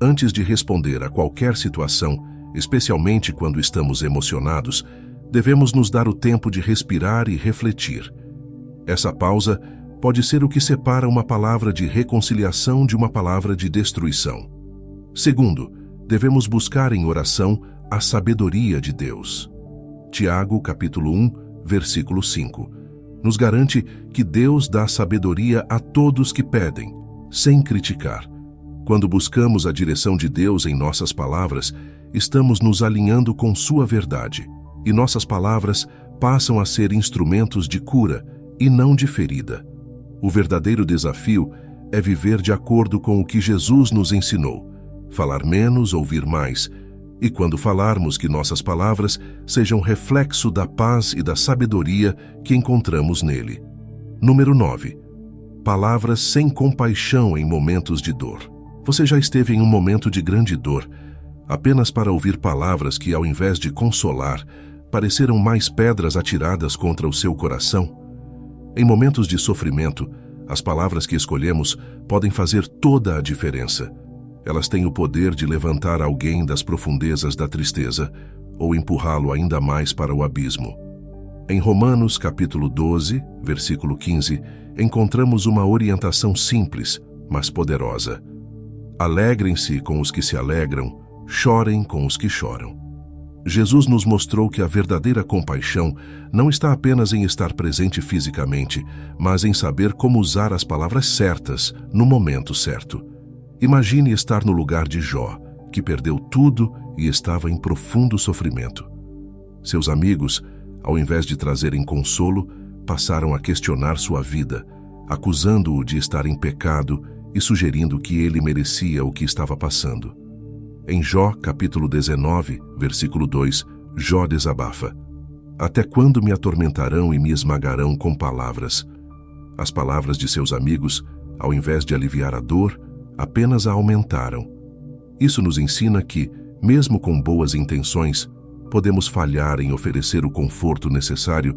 Antes de responder a qualquer situação, especialmente quando estamos emocionados, devemos nos dar o tempo de respirar e refletir. Essa pausa pode ser o que separa uma palavra de reconciliação de uma palavra de destruição. Segundo, devemos buscar em oração a sabedoria de Deus. Tiago, capítulo 1, versículo 5, nos garante que Deus dá sabedoria a todos que pedem, sem criticar. Quando buscamos a direção de Deus em nossas palavras, estamos nos alinhando com Sua verdade, e nossas palavras passam a ser instrumentos de cura e não de ferida. O verdadeiro desafio é viver de acordo com o que Jesus nos ensinou. falar menos, ouvir mais, e quando falarmos, que nossas palavras sejam reflexo da paz e da sabedoria que encontramos nele. Número 9. Palavras sem compaixão em momentos de dor. Você já esteve em um momento de grande dor, apenas para ouvir palavras que, ao invés de consolar, pareceram mais pedras atiradas contra o seu coração? Em momentos de sofrimento, as palavras que escolhemos podem fazer toda a diferença. Elas têm o poder de levantar alguém das profundezas da tristeza ou empurrá-lo ainda mais para o abismo. Em Romanos capítulo 12, versículo 15, encontramos uma orientação simples, mas poderosa. Alegrem-se com os que se alegram, chorem com os que choram. Jesus nos mostrou que a verdadeira compaixão não está apenas em estar presente fisicamente, mas em saber como usar as palavras certas no momento certo. Imagine estar no lugar de Jó, que perdeu tudo e estava em profundo sofrimento. Seus amigos, ao invés de trazerem consolo, passaram a questionar sua vida, acusando-o de estar em pecado e sugerindo que ele merecia o que estava passando. Em Jó, capítulo 19, versículo 2, Jó desabafa: Até quando me atormentarão e me esmagarão com palavras? As palavras de seus amigos, ao invés de aliviar a dor, apenas a aumentaram. Isso nos ensina que, mesmo com boas intenções, podemos falhar em oferecer o conforto necessário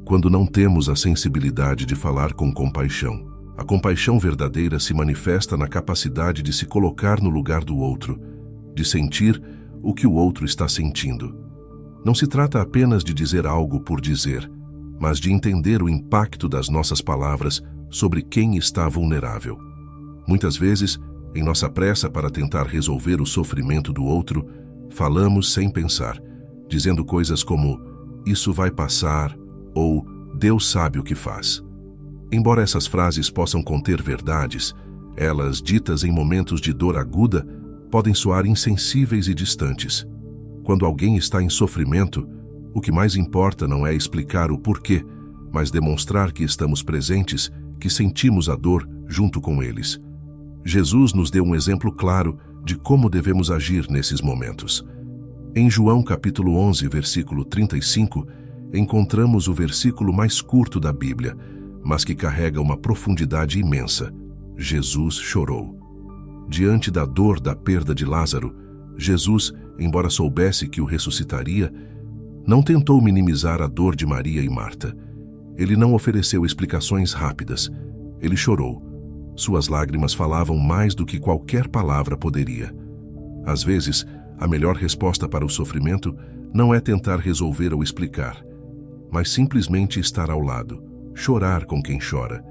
quando não temos a sensibilidade de falar com compaixão. A compaixão verdadeira se manifesta na capacidade de se colocar no lugar do outro, de sentir o que o outro está sentindo. Não se trata apenas de dizer algo por dizer, mas de entender o impacto das nossas palavras sobre quem está vulnerável. Muitas vezes, em nossa pressa para tentar resolver o sofrimento do outro, falamos sem pensar, dizendo coisas como "isso vai passar" ou "Deus sabe o que faz". Embora essas frases possam conter verdades, elas, ditas em momentos de dor aguda, podem soar insensíveis e distantes. Quando alguém está em sofrimento, o que mais importa não é explicar o porquê, mas demonstrar que estamos presentes, que sentimos a dor junto com eles. Jesus nos deu um exemplo claro de como devemos agir nesses momentos. Em João capítulo 11, versículo 35, encontramos o versículo mais curto da Bíblia, mas que carrega uma profundidade imensa. Jesus chorou. Diante da dor da perda de Lázaro, Jesus, embora soubesse que o ressuscitaria, não tentou minimizar a dor de Maria e Marta. Ele não ofereceu explicações rápidas. Ele chorou. Suas lágrimas falavam mais do que qualquer palavra poderia. Às vezes, a melhor resposta para o sofrimento não é tentar resolver ou explicar, mas simplesmente estar ao lado, chorar com quem chora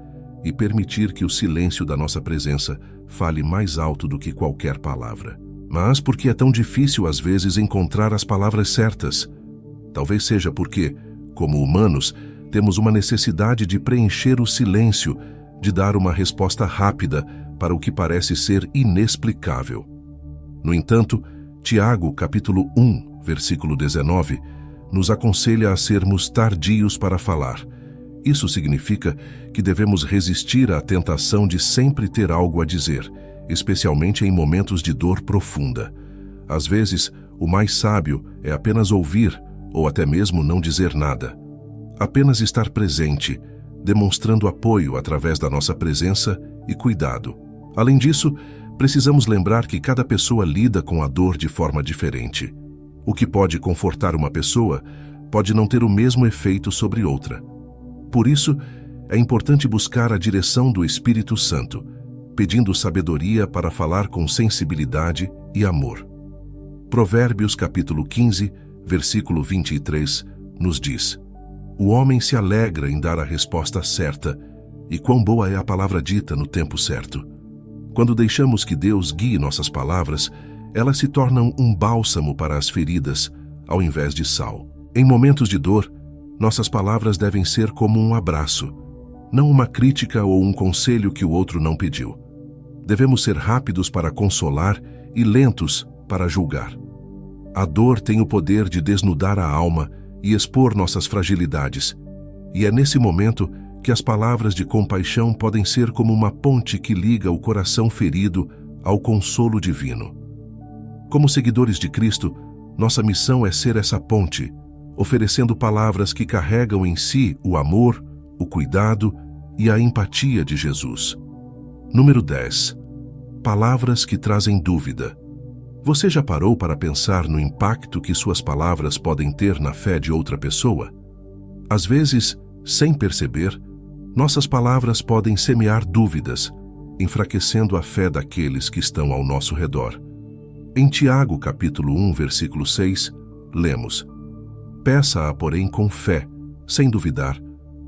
e permitir que o silêncio da nossa presença fale mais alto do que qualquer palavra. Mas por que é tão difícil às vezes encontrar as palavras certas? Talvez seja porque, como humanos, temos uma necessidade de preencher o silêncio, de dar uma resposta rápida para o que parece ser inexplicável. No entanto, Tiago, capítulo 1, versículo 19, nos aconselha a sermos tardios para falar. Isso significa que devemos resistir à tentação de sempre ter algo a dizer, especialmente em momentos de dor profunda. Às vezes, o mais sábio é apenas ouvir, ou até mesmo não dizer nada. Apenas estar presente, demonstrando apoio através da nossa presença e cuidado. Além disso, precisamos lembrar que cada pessoa lida com a dor de forma diferente. O que pode confortar uma pessoa pode não ter o mesmo efeito sobre outra. Por isso, é importante buscar a direção do Espírito Santo, pedindo sabedoria para falar com sensibilidade e amor. Provérbios capítulo 15, versículo 23, nos diz: O homem se alegra em dar a resposta certa, e quão boa é a palavra dita no tempo certo. Quando deixamos que Deus guie nossas palavras, elas se tornam um bálsamo para as feridas, ao invés de sal. Em momentos de dor, nossas palavras devem ser como um abraço, não uma crítica ou um conselho que o outro não pediu. Devemos ser rápidos para consolar e lentos para julgar. A dor tem o poder de desnudar a alma e expor nossas fragilidades, e é nesse momento que as palavras de compaixão podem ser como uma ponte que liga o coração ferido ao consolo divino. Como seguidores de Cristo, nossa missão é ser essa ponte, oferecendo palavras que carregam em si o amor, o cuidado e a empatia de Jesus. Número 10. Palavras que trazem dúvida. Você já parou para pensar no impacto que suas palavras podem ter na fé de outra pessoa? Às vezes, sem perceber, nossas palavras podem semear dúvidas, enfraquecendo a fé daqueles que estão ao nosso redor. Em Tiago, capítulo 1, versículo 6, lemos: Peça-a, porém, com fé, sem duvidar,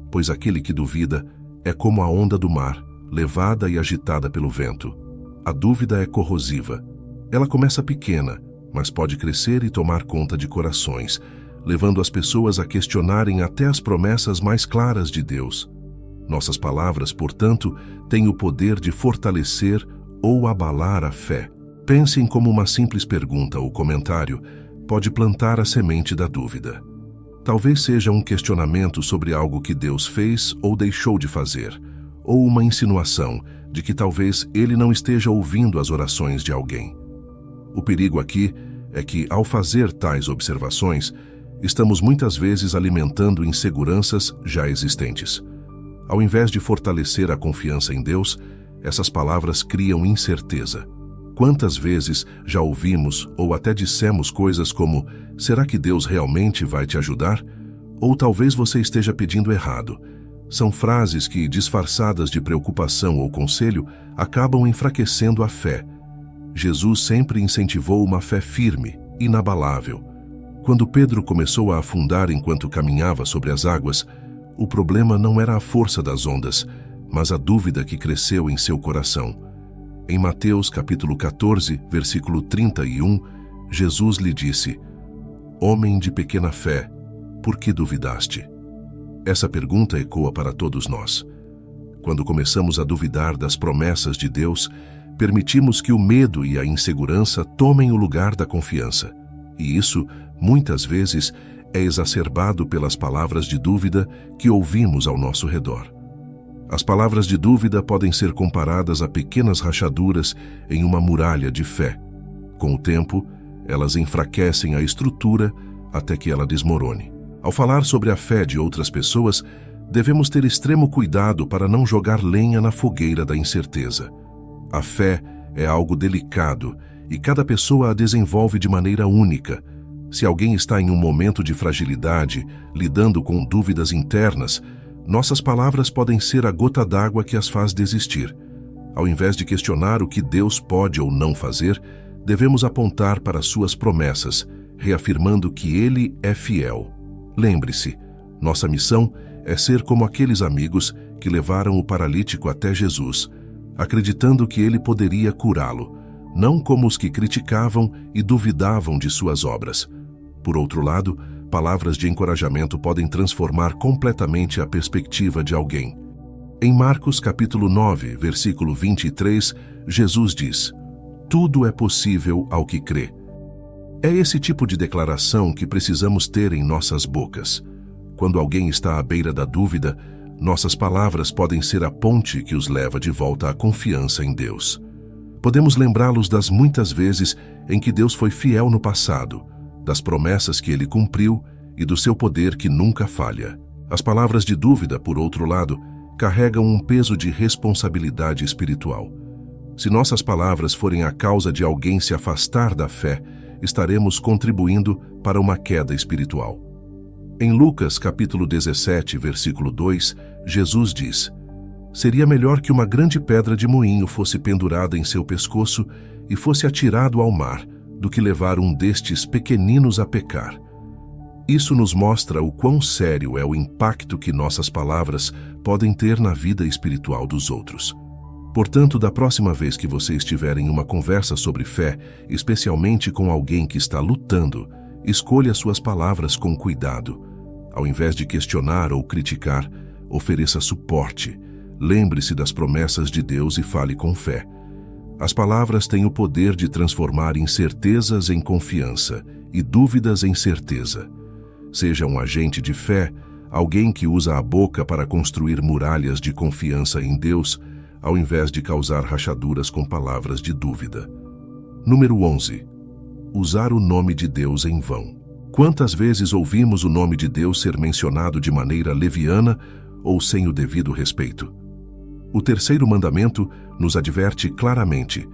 pois aquele que duvida é como a onda do mar, levada e agitada pelo vento. A dúvida é corrosiva. Ela começa pequena, mas pode crescer e tomar conta de corações, levando as pessoas a questionarem até as promessas mais claras de Deus. Nossas palavras, portanto, têm o poder de fortalecer ou abalar a fé. Pense em como uma simples pergunta ou comentário pode plantar a semente da dúvida. Talvez seja um questionamento sobre algo que Deus fez ou deixou de fazer, ou uma insinuação de que talvez Ele não esteja ouvindo as orações de alguém. O perigo aqui é que, ao fazer tais observações, estamos muitas vezes alimentando inseguranças já existentes. Ao invés de fortalecer a confiança em Deus, essas palavras criam incerteza. Quantas vezes já ouvimos ou até dissemos coisas como: será que Deus realmente vai te ajudar? Ou talvez você esteja pedindo errado. São frases que, disfarçadas de preocupação ou conselho, acabam enfraquecendo a fé. Jesus sempre incentivou uma fé firme, inabalável. Quando Pedro começou a afundar enquanto caminhava sobre as águas, o problema não era a força das ondas, mas a dúvida que cresceu em seu coração. Em Mateus capítulo 14, versículo 31, Jesus lhe disse: Homem de pequena fé, por que duvidaste? Essa pergunta ecoa para todos nós. Quando começamos a duvidar das promessas de Deus, permitimos que o medo e a insegurança tomem o lugar da confiança. E isso, muitas vezes, é exacerbado pelas palavras de dúvida que ouvimos ao nosso redor. As palavras de dúvida podem ser comparadas a pequenas rachaduras em uma muralha de fé. Com o tempo, elas enfraquecem a estrutura até que ela desmorone. Ao falar sobre a fé de outras pessoas, devemos ter extremo cuidado para não jogar lenha na fogueira da incerteza. A fé é algo delicado e cada pessoa a desenvolve de maneira única. Se alguém está em um momento de fragilidade, lidando com dúvidas internas, nossas palavras podem ser a gota d'água que as faz desistir. Ao invés de questionar o que Deus pode ou não fazer, devemos apontar para suas promessas, reafirmando que Ele é fiel. Lembre-se, nossa missão é ser como aqueles amigos que levaram o paralítico até Jesus, acreditando que ele poderia curá-lo, não como os que criticavam e duvidavam de suas obras. Por outro lado, palavras de encorajamento podem transformar completamente a perspectiva de alguém. Em Marcos capítulo 9, versículo 23, Jesus diz: Tudo é possível ao que crê. É esse tipo de declaração que precisamos ter em nossas bocas. Quando alguém está à beira da dúvida, nossas palavras podem ser a ponte que os leva de volta à confiança em Deus. Podemos lembrá-los das muitas vezes em que Deus foi fiel no passado, das promessas que Ele cumpriu e do seu poder que nunca falha. As palavras de dúvida, por outro lado, carregam um peso de responsabilidade espiritual. Se nossas palavras forem a causa de alguém se afastar da fé, estaremos contribuindo para uma queda espiritual. Em Lucas capítulo 17, versículo 2, Jesus diz: Seria melhor que uma grande pedra de moinho fosse pendurada em seu pescoço e fosse atirado ao mar, do que levar um destes pequeninos a pecar. Isso nos mostra o quão sério é o impacto que nossas palavras podem ter na vida espiritual dos outros. Portanto, da próxima vez que você estiver em uma conversa sobre fé, especialmente com alguém que está lutando, escolha suas palavras com cuidado. Ao invés de questionar ou criticar, ofereça suporte. Lembre-se das promessas de Deus e fale com fé. As palavras têm o poder de transformar incertezas em confiança e dúvidas em certeza. Seja um agente de fé, alguém que usa a boca para construir muralhas de confiança em Deus, ao invés de causar rachaduras com palavras de dúvida. Número 11. Usar o nome de Deus em vão. Quantas vezes ouvimos o nome de Deus ser mencionado de maneira leviana ou sem o devido respeito? O terceiro mandamento nos adverte claramente: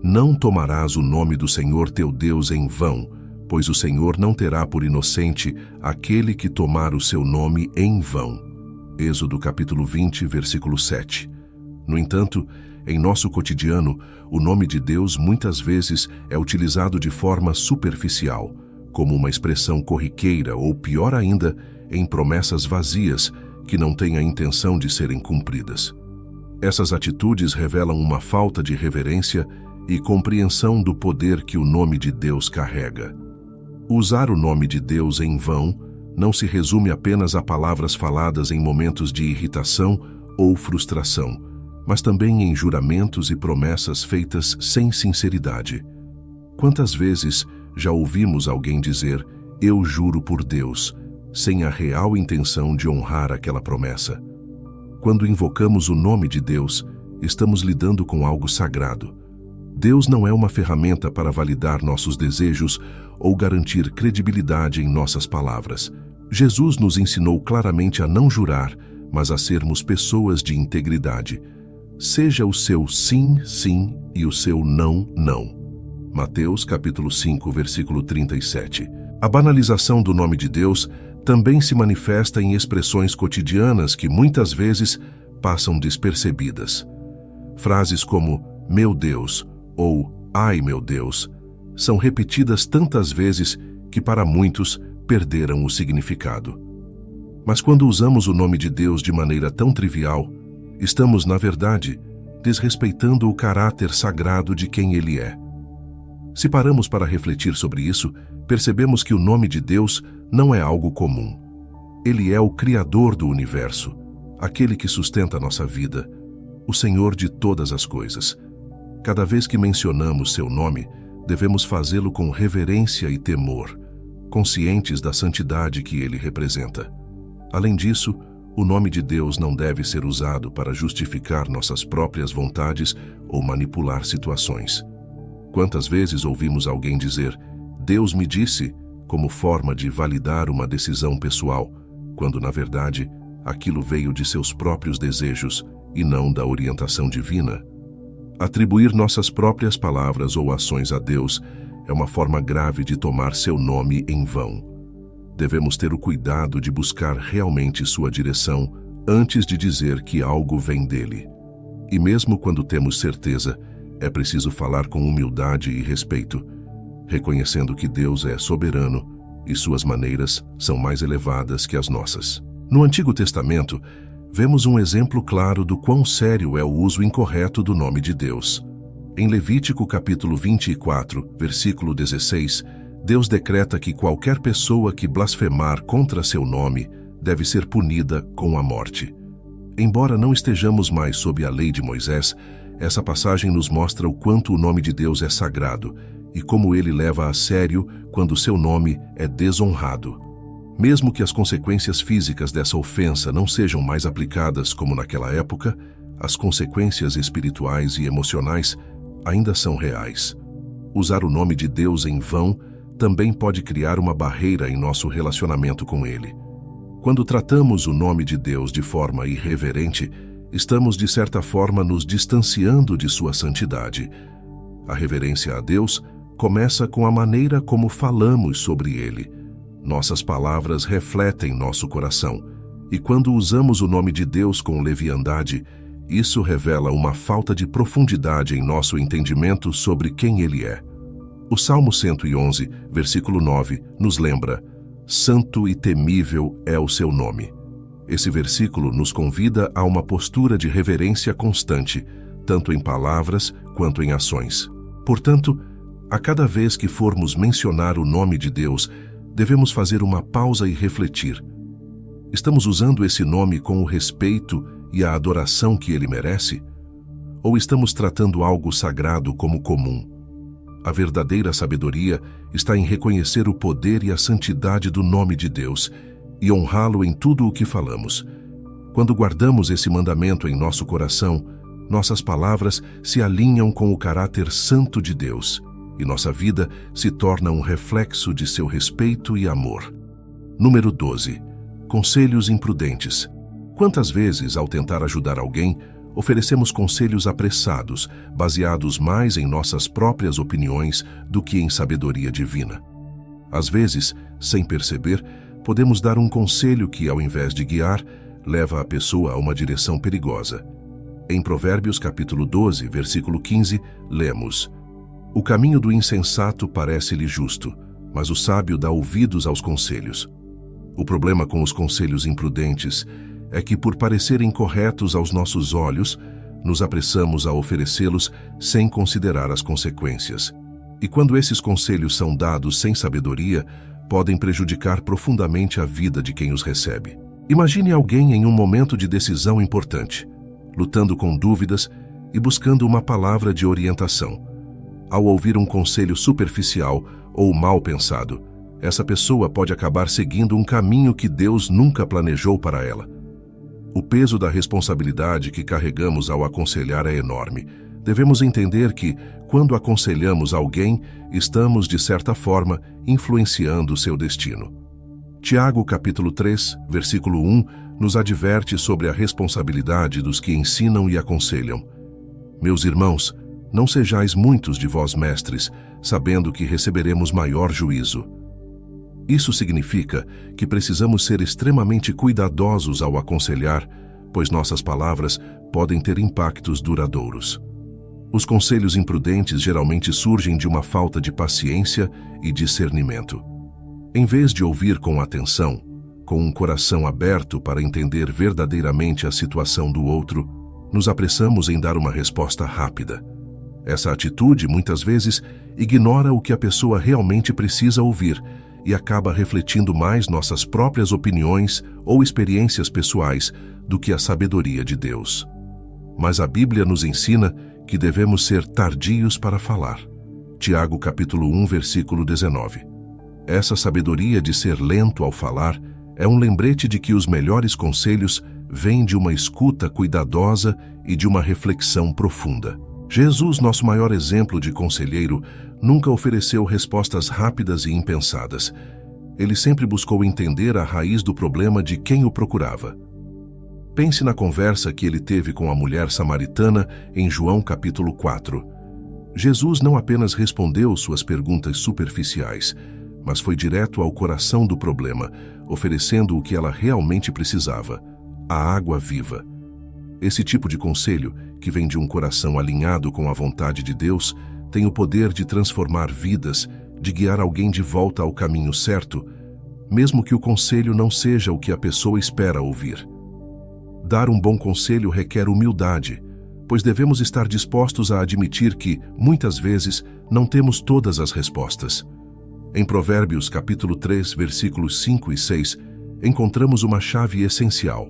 não tomarás o nome do Senhor teu Deus em vão, pois o Senhor não terá por inocente aquele que tomar o seu nome em vão. Êxodo capítulo 20, versículo 7. No entanto, em nosso cotidiano, o nome de Deus muitas vezes é utilizado de forma superficial, como uma expressão corriqueira ou, pior ainda, em promessas vazias que não têm a intenção de serem cumpridas. Essas atitudes revelam uma falta de reverência e compreensão do poder que o nome de Deus carrega. Usar o nome de Deus em vão não se resume apenas a palavras faladas em momentos de irritação ou frustração, mas também em juramentos e promessas feitas sem sinceridade. Quantas vezes já ouvimos alguém dizer, eu juro por Deus, sem a real intenção de honrar aquela promessa? Quando invocamos o nome de Deus, estamos lidando com algo sagrado. Deus não é uma ferramenta para validar nossos desejos ou garantir credibilidade em nossas palavras. Jesus nos ensinou claramente a não jurar, mas a sermos pessoas de integridade. Seja o seu sim, sim e o seu não, não. Mateus capítulo 5, versículo 37. A banalização do nome de Deus também se manifesta em expressões cotidianas que muitas vezes passam despercebidas. Frases como meu Deus ou ai meu Deus são repetidas tantas vezes que para muitos perderam o significado. Mas quando usamos o nome de Deus de maneira tão trivial, estamos, na verdade, desrespeitando o caráter sagrado de quem Ele é. Se paramos para refletir sobre isso, percebemos que o nome de Deus não é algo comum. Ele é o Criador do universo, aquele que sustenta a nossa vida, o Senhor de todas as coisas. Cada vez que mencionamos seu nome, devemos fazê-lo com reverência e temor, conscientes da santidade que ele representa. Além disso, o nome de Deus não deve ser usado para justificar nossas próprias vontades ou manipular situações. Quantas vezes ouvimos alguém dizer, Deus me disse, como forma de validar uma decisão pessoal, quando, na verdade, aquilo veio de seus próprios desejos e não da orientação divina? Atribuir nossas próprias palavras ou ações a Deus é uma forma grave de tomar seu nome em vão. Devemos ter o cuidado de buscar realmente sua direção antes de dizer que algo vem dele. E mesmo quando temos certeza, é preciso falar com humildade e respeito, reconhecendo que Deus é soberano e suas maneiras são mais elevadas que as nossas. No Antigo Testamento, vemos um exemplo claro do quão sério é o uso incorreto do nome de Deus. Em Levítico capítulo 24, versículo 16, Deus decreta que qualquer pessoa que blasfemar contra seu nome deve ser punida com a morte. Embora não estejamos mais sob a lei de Moisés, essa passagem nos mostra o quanto o nome de Deus é sagrado e como ele leva a sério quando seu nome é desonrado. Mesmo que as consequências físicas dessa ofensa não sejam mais aplicadas como naquela época, as consequências espirituais e emocionais ainda são reais. Usar o nome de Deus em vão também pode criar uma barreira em nosso relacionamento com Ele. Quando tratamos o nome de Deus de forma irreverente, estamos de certa forma nos distanciando de sua santidade. A reverência a Deus começa com a maneira como falamos sobre Ele. Nossas palavras refletem nosso coração, e quando usamos o nome de Deus com leviandade, isso revela uma falta de profundidade em nosso entendimento sobre quem Ele é. O Salmo 111, versículo 9, nos lembra: Santo e temível é o seu nome. Esse versículo nos convida a uma postura de reverência constante, tanto em palavras quanto em ações. Portanto, a cada vez que formos mencionar o nome de Deus, devemos fazer uma pausa e refletir. Estamos usando esse nome com o respeito e a adoração que ele merece? Ou estamos tratando algo sagrado como comum? A verdadeira sabedoria está em reconhecer o poder e a santidade do nome de Deus e honrá-lo em tudo o que falamos. Quando guardamos esse mandamento em nosso coração, nossas palavras se alinham com o caráter santo de Deus e nossa vida se torna um reflexo de seu respeito e amor. Número 12. Conselhos imprudentes. Quantas vezes, ao tentar ajudar alguém, oferecemos conselhos apressados, baseados mais em nossas próprias opiniões do que em sabedoria divina? Às vezes, sem perceber, podemos dar um conselho que, ao invés de guiar, leva a pessoa a uma direção perigosa. Em Provérbios capítulo 12, versículo 15, lemos: "O caminho do insensato parece-lhe justo, mas o sábio dá ouvidos aos conselhos." O problema com os conselhos imprudentes é que, por parecerem corretos aos nossos olhos, nos apressamos a oferecê-los sem considerar as consequências. E quando esses conselhos são dados sem sabedoria, podem prejudicar profundamente a vida de quem os recebe. Imagine alguém em um momento de decisão importante, lutando com dúvidas e buscando uma palavra de orientação. Ao ouvir um conselho superficial ou mal pensado, essa pessoa pode acabar seguindo um caminho que Deus nunca planejou para ela. O peso da responsabilidade que carregamos ao aconselhar é enorme. Devemos entender que, quando aconselhamos alguém, estamos, de certa forma, influenciando seu destino. Tiago, capítulo 3, versículo 1, nos adverte sobre a responsabilidade dos que ensinam e aconselham. "Meus irmãos, não sejais muitos de vós mestres, sabendo que receberemos maior juízo." Isso significa que precisamos ser extremamente cuidadosos ao aconselhar, pois nossas palavras podem ter impactos duradouros. Os conselhos imprudentes geralmente surgem de uma falta de paciência e discernimento. Em vez de ouvir com atenção, com um coração aberto para entender verdadeiramente a situação do outro, nos apressamos em dar uma resposta rápida. Essa atitude, muitas vezes, ignora o que a pessoa realmente precisa ouvir e acaba refletindo mais nossas próprias opiniões ou experiências pessoais do que a sabedoria de Deus. Mas a Bíblia nos ensina que devemos ser tardios para falar. Tiago capítulo 1, versículo 19. Essa sabedoria de ser lento ao falar é um lembrete de que os melhores conselhos vêm de uma escuta cuidadosa e de uma reflexão profunda. Jesus, nosso maior exemplo de conselheiro, nunca ofereceu respostas rápidas e impensadas. Ele sempre buscou entender a raiz do problema de quem o procurava. Pense na conversa que ele teve com a mulher samaritana em João capítulo 4. Jesus não apenas respondeu suas perguntas superficiais, mas foi direto ao coração do problema, oferecendo o que ela realmente precisava: a água viva. Esse tipo de conselho, que vem de um coração alinhado com a vontade de Deus, tem o poder de transformar vidas, de guiar alguém de volta ao caminho certo, mesmo que o conselho não seja o que a pessoa espera ouvir. Dar um bom conselho requer humildade, pois devemos estar dispostos a admitir que, muitas vezes, não temos todas as respostas. Em Provérbios capítulo 3, versículos 5 e 6, encontramos uma chave essencial: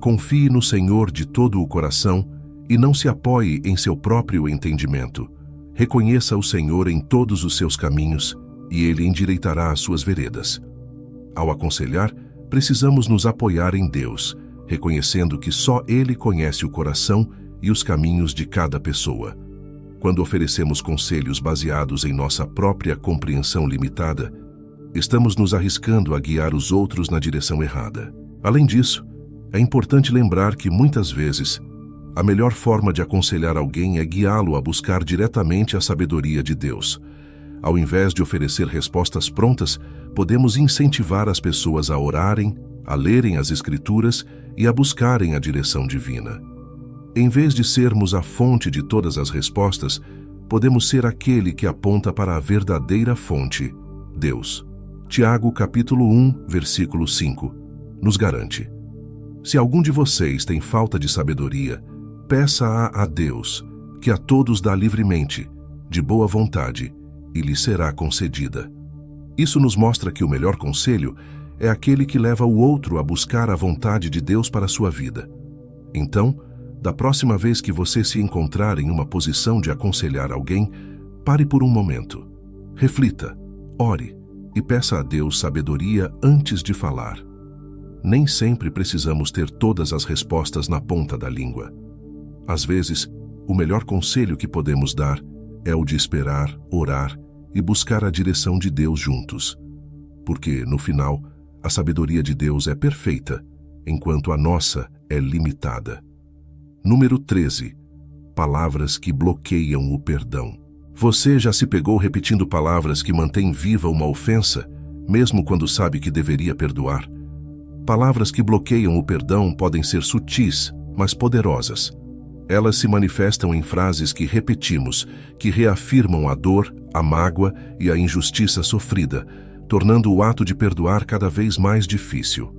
confie no Senhor de todo o coração e não se apoie em seu próprio entendimento. Reconheça o Senhor em todos os seus caminhos e Ele endireitará as suas veredas. Ao aconselhar, precisamos nos apoiar em Deus, reconhecendo que só Ele conhece o coração e os caminhos de cada pessoa. Quando oferecemos conselhos baseados em nossa própria compreensão limitada, estamos nos arriscando a guiar os outros na direção errada. Além disso, é importante lembrar que, muitas vezes, a melhor forma de aconselhar alguém é guiá-lo a buscar diretamente a sabedoria de Deus. Ao invés de oferecer respostas prontas, podemos incentivar as pessoas a orarem, a lerem as Escrituras e a buscarem a direção divina. Em vez de sermos a fonte de todas as respostas, podemos ser aquele que aponta para a verdadeira fonte, Deus. Tiago capítulo 1, versículo 5, nos garante: se algum de vocês tem falta de sabedoria, peça-a a Deus, que a todos dá livremente, de boa vontade, e lhe será concedida. Isso nos mostra que o melhor conselho é aquele que leva o outro a buscar a vontade de Deus para a sua vida. Então, da próxima vez que você se encontrar em uma posição de aconselhar alguém, pare por um momento, reflita, ore e peça a Deus sabedoria antes de falar. Nem sempre precisamos ter todas as respostas na ponta da língua. Às vezes, o melhor conselho que podemos dar é o de esperar, orar e buscar a direção de Deus juntos. Porque, no final, a sabedoria de Deus é perfeita, enquanto a nossa é limitada. Número 13. Palavras que bloqueiam o perdão. Você já se pegou repetindo palavras que mantêm viva uma ofensa, mesmo quando sabe que deveria perdoar? Palavras que bloqueiam o perdão podem ser sutis, mas poderosas. Elas se manifestam em frases que repetimos, que reafirmam a dor, a mágoa e a injustiça sofrida, tornando o ato de perdoar cada vez mais difícil.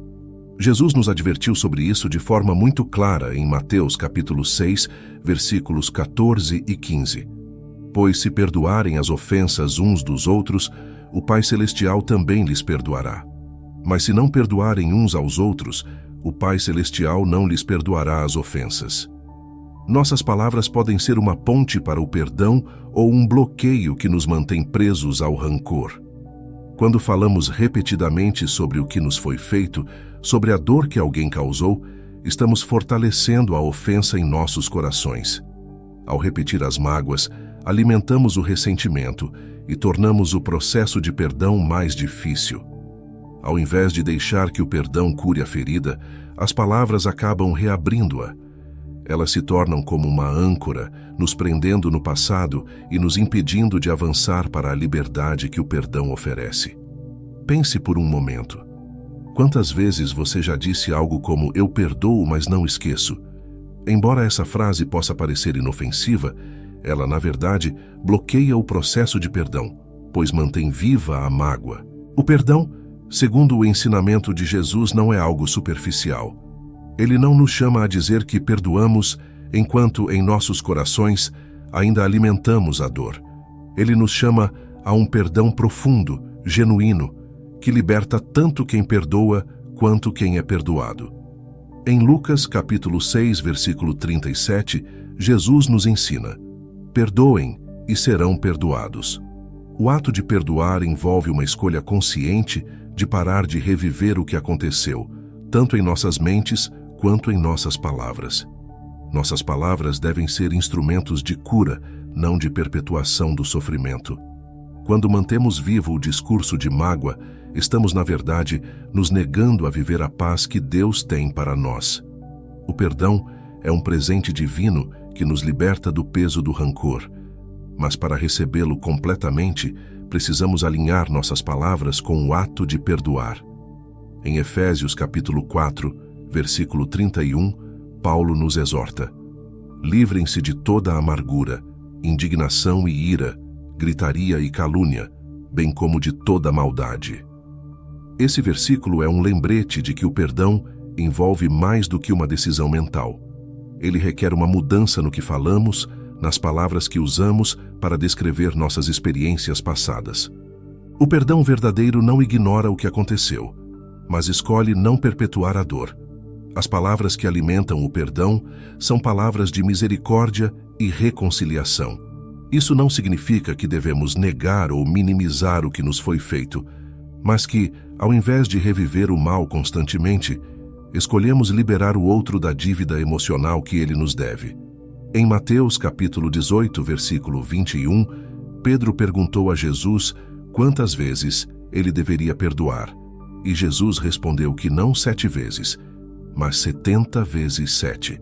Jesus nos advertiu sobre isso de forma muito clara em Mateus capítulo 6, versículos 14 e 15. Pois se perdoarem as ofensas uns dos outros, o Pai Celestial também lhes perdoará. Mas se não perdoarem uns aos outros, o Pai Celestial não lhes perdoará as ofensas. Nossas palavras podem ser uma ponte para o perdão ou um bloqueio que nos mantém presos ao rancor. Quando falamos repetidamente sobre o que nos foi feito, sobre a dor que alguém causou, estamos fortalecendo a ofensa em nossos corações. Ao repetir as mágoas, alimentamos o ressentimento e tornamos o processo de perdão mais difícil. Ao invés de deixar que o perdão cure a ferida, as palavras acabam reabrindo-a. Elas se tornam como uma âncora, nos prendendo no passado e nos impedindo de avançar para a liberdade que o perdão oferece. Pense por um momento. Quantas vezes você já disse algo como "eu perdoo, mas não esqueço"? Embora essa frase possa parecer inofensiva, ela, na verdade, bloqueia o processo de perdão, pois mantém viva a mágoa. O perdão, segundo o ensinamento de Jesus, não é algo superficial. Ele não nos chama a dizer que perdoamos enquanto em nossos corações ainda alimentamos a dor. Ele nos chama a um perdão profundo, genuíno, que liberta tanto quem perdoa quanto quem é perdoado. Em Lucas capítulo 6, versículo 37, Jesus nos ensina: perdoem e serão perdoados. O ato de perdoar envolve uma escolha consciente de parar de reviver o que aconteceu, tanto em nossas mentes quanto em nossas palavras. Nossas palavras devem ser instrumentos de cura, não de perpetuação do sofrimento. Quando mantemos vivo o discurso de mágoa, estamos, na verdade, nos negando a viver a paz que Deus tem para nós. O perdão é um presente divino que nos liberta do peso do rancor. Mas para recebê-lo completamente, precisamos alinhar nossas palavras com o ato de perdoar. Em Efésios capítulo 4, versículo 31, Paulo nos exorta: livrem-se de toda amargura, indignação e ira, gritaria e calúnia, bem como de toda maldade. Esse versículo é um lembrete de que o perdão envolve mais do que uma decisão mental. Ele requer uma mudança no que falamos, nas palavras que usamos para descrever nossas experiências passadas. O perdão verdadeiro não ignora o que aconteceu, mas escolhe não perpetuar a dor. As palavras que alimentam o perdão são palavras de misericórdia e reconciliação. Isso não significa que devemos negar ou minimizar o que nos foi feito, mas que, ao invés de reviver o mal constantemente, escolhemos liberar o outro da dívida emocional que ele nos deve. Em Mateus capítulo 18, versículo 21, Pedro perguntou a Jesus quantas vezes ele deveria perdoar, e Jesus respondeu que não 7 vezes, mas 70 vezes 7.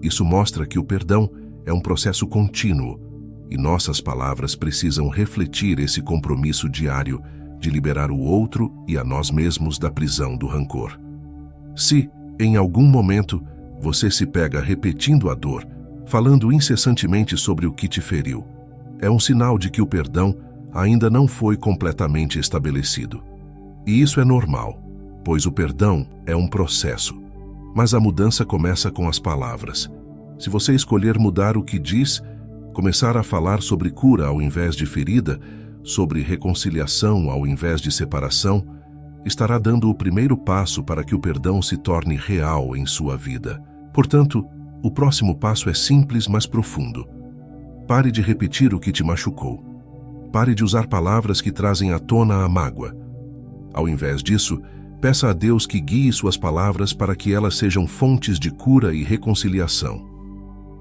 Isso mostra que o perdão é um processo contínuo, e nossas palavras precisam refletir esse compromisso diário de liberar o outro e a nós mesmos da prisão do rancor. Se, em algum momento, você se pega repetindo a dor, falando incessantemente sobre o que te feriu, é um sinal de que o perdão ainda não foi completamente estabelecido. E isso é normal, pois o perdão é um processo. Mas a mudança começa com as palavras. Se você escolher mudar o que diz, começar a falar sobre cura ao invés de ferida, sobre reconciliação ao invés de separação, estará dando o primeiro passo para que o perdão se torne real em sua vida. Portanto, o próximo passo é simples, mas profundo. Pare de repetir o que te machucou. Pare de usar palavras que trazem à tona a mágoa. Ao invés disso, peça a Deus que guie suas palavras para que elas sejam fontes de cura e reconciliação.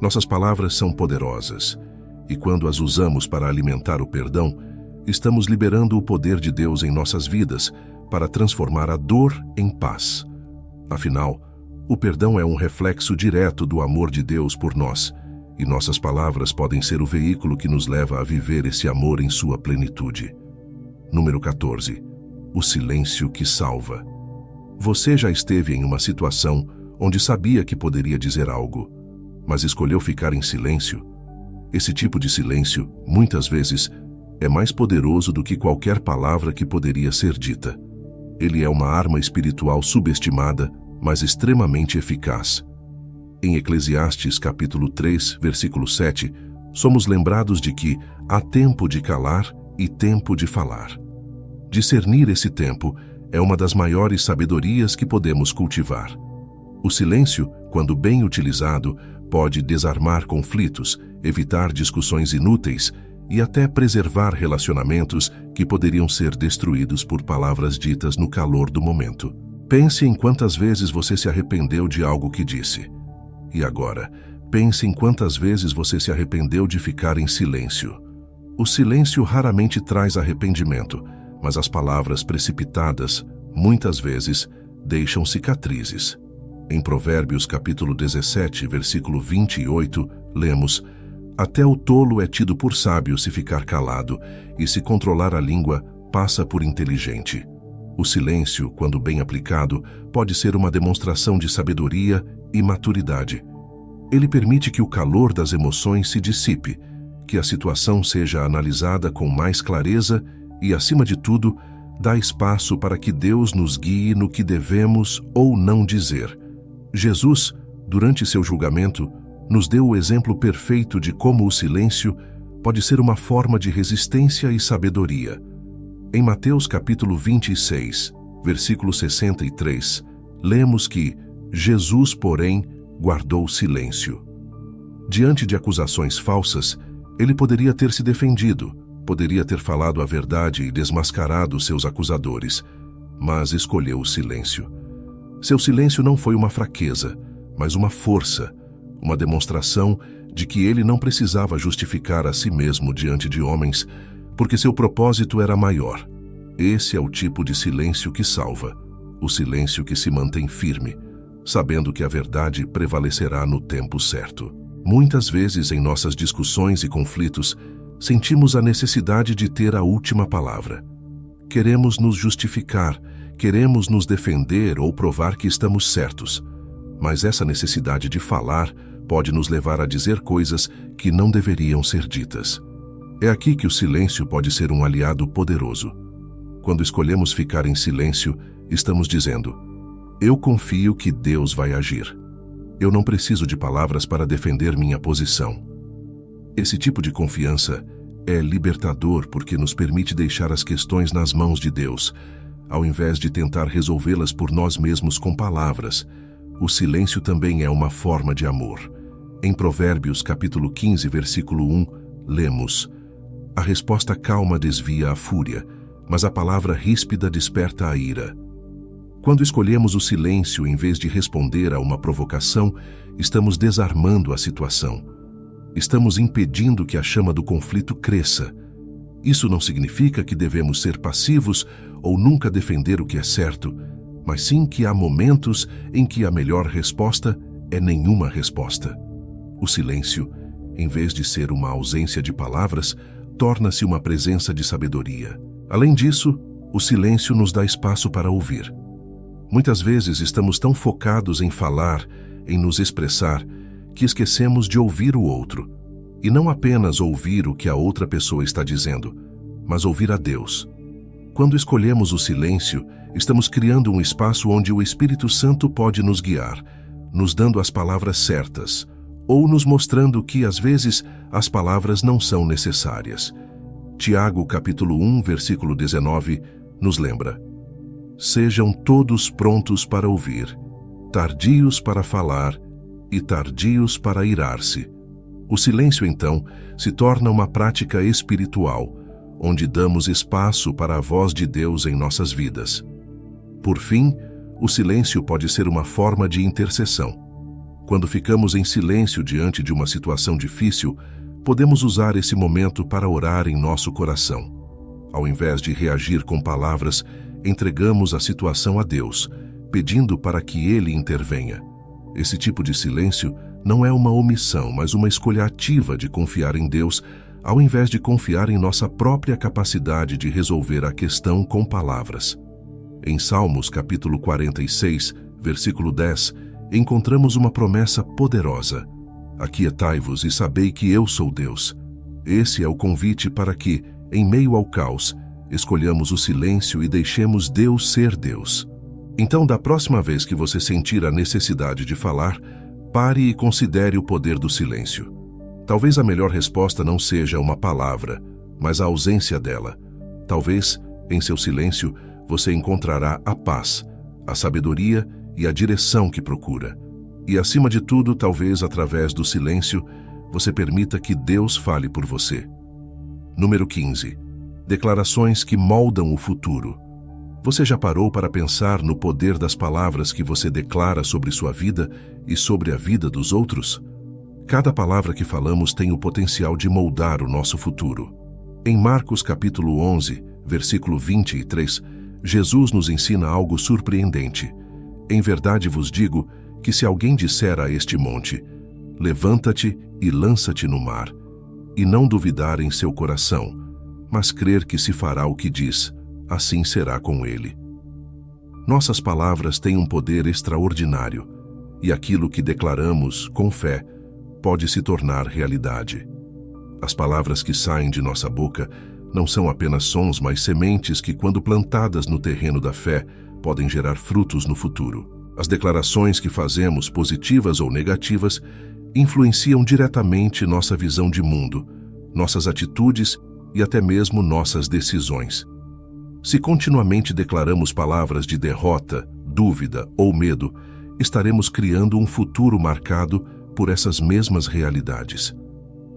Nossas palavras são poderosas, e quando as usamos para alimentar o perdão, estamos liberando o poder de Deus em nossas vidas para transformar a dor em paz. Afinal, o perdão é um reflexo direto do amor de Deus por nós, e nossas palavras podem ser o veículo que nos leva a viver esse amor em sua plenitude. Número 14. O silêncio que salva. Você já esteve em uma situação onde sabia que poderia dizer algo, mas escolheu ficar em silêncio? Esse tipo de silêncio, muitas vezes, é mais poderoso do que qualquer palavra que poderia ser dita. Ele é uma arma espiritual subestimada, mas extremamente eficaz. Em Eclesiastes capítulo 3, versículo 7, somos lembrados de que há tempo de calar e tempo de falar. Discernir esse tempo é uma das maiores sabedorias que podemos cultivar. O silêncio, quando bem utilizado, pode desarmar conflitos, evitar discussões inúteis e até preservar relacionamentos que poderiam ser destruídos por palavras ditas no calor do momento. Pense em quantas vezes você se arrependeu de algo que disse. E agora, pense em quantas vezes você se arrependeu de ficar em silêncio. O silêncio raramente traz arrependimento, mas as palavras precipitadas, muitas vezes, deixam cicatrizes. Em Provérbios capítulo 17, versículo 28, lemos: Até o tolo é tido por sábio se ficar calado, e se controlar a língua, passa por inteligente. O silêncio, quando bem aplicado, pode ser uma demonstração de sabedoria e maturidade. Ele permite que o calor das emoções se dissipe, que a situação seja analisada com mais clareza e, acima de tudo, dá espaço para que Deus nos guie no que devemos ou não dizer. Jesus, durante seu julgamento, nos deu o exemplo perfeito de como o silêncio pode ser uma forma de resistência e sabedoria. Em Mateus capítulo 26, versículo 63, lemos que Jesus, porém, guardou silêncio. Diante de acusações falsas, ele poderia ter se defendido, poderia ter falado a verdade e desmascarado seus acusadores, mas escolheu o silêncio. Seu silêncio não foi uma fraqueza, mas uma força, uma demonstração de que ele não precisava justificar a si mesmo diante de homens, porque seu propósito era maior. Esse é o tipo de silêncio que salva, o silêncio que se mantém firme, sabendo que a verdade prevalecerá no tempo certo. Muitas vezes, em nossas discussões e conflitos, sentimos a necessidade de ter a última palavra. Queremos nos justificar, queremos nos defender ou provar que estamos certos. Mas essa necessidade de falar pode nos levar a dizer coisas que não deveriam ser ditas. É aqui que o silêncio pode ser um aliado poderoso. Quando escolhemos ficar em silêncio, estamos dizendo: eu confio que Deus vai agir. Eu não preciso de palavras para defender minha posição. Esse tipo de confiança é libertador porque nos permite deixar as questões nas mãos de Deus, ao invés de tentar resolvê-las por nós mesmos com palavras. O silêncio também é uma forma de amor. Em Provérbios capítulo 15, versículo 1, lemos: A resposta calma desvia a fúria, mas a palavra ríspida desperta a ira. Quando escolhemos o silêncio em vez de responder a uma provocação, estamos desarmando a situação. Estamos impedindo que a chama do conflito cresça. Isso não significa que devemos ser passivos ou nunca defender o que é certo, mas sim que há momentos em que a melhor resposta é nenhuma resposta. O silêncio, em vez de ser uma ausência de palavras, torna-se uma presença de sabedoria. Além disso, o silêncio nos dá espaço para ouvir. Muitas vezes estamos tão focados em falar, em nos expressar, que esquecemos de ouvir o outro. E não apenas ouvir o que a outra pessoa está dizendo, mas ouvir a Deus. Quando escolhemos o silêncio, estamos criando um espaço onde o Espírito Santo pode nos guiar, nos dando as palavras certas, ou nos mostrando que, às vezes, as palavras não são necessárias. Tiago, capítulo 1, versículo 19, nos lembra: Sejam todos prontos para ouvir, tardios para falar e tardios para irar-se. O silêncio, então, se torna uma prática espiritual, onde damos espaço para a voz de Deus em nossas vidas. Por fim, o silêncio pode ser uma forma de intercessão. Quando ficamos em silêncio diante de uma situação difícil, podemos usar esse momento para orar em nosso coração. Ao invés de reagir com palavras, entregamos a situação a Deus, pedindo para que Ele intervenha. Esse tipo de silêncio não é uma omissão, mas uma escolha ativa de confiar em Deus, ao invés de confiar em nossa própria capacidade de resolver a questão com palavras. Em Salmos capítulo 46, versículo 10, encontramos uma promessa poderosa: aquietai-vos e sabei que eu sou Deus. Esse é o convite para que, em meio ao caos, escolhamos o silêncio e deixemos Deus ser Deus. Então, da próxima vez que você sentir a necessidade de falar, pare e considere o poder do silêncio. Talvez a melhor resposta não seja uma palavra, mas a ausência dela. Talvez, em seu silêncio, você encontrará a paz, a sabedoria e a direção que procura. E, acima de tudo, talvez através do silêncio, você permita que Deus fale por você. Número 15. Declarações que moldam o futuro. Você já parou para pensar no poder das palavras que você declara sobre sua vida e sobre a vida dos outros? Cada palavra que falamos tem o potencial de moldar o nosso futuro. Em Marcos capítulo 11, versículo 23, Jesus nos ensina algo surpreendente. Em verdade vos digo que se alguém disser a este monte, levanta-te e lança-te no mar, e não duvidar em seu coração, mas crer que se fará o que diz, assim será com ele. Nossas palavras têm um poder extraordinário, e aquilo que declaramos com fé pode se tornar realidade. As palavras que saem de nossa boca não são apenas sons, mas sementes que, quando plantadas no terreno da fé, podem gerar frutos no futuro. As declarações que fazemos, positivas ou negativas, influenciam diretamente nossa visão de mundo, nossas atitudes e até mesmo nossas decisões. Se continuamente declaramos palavras de derrota, dúvida ou medo, estaremos criando um futuro marcado por essas mesmas realidades.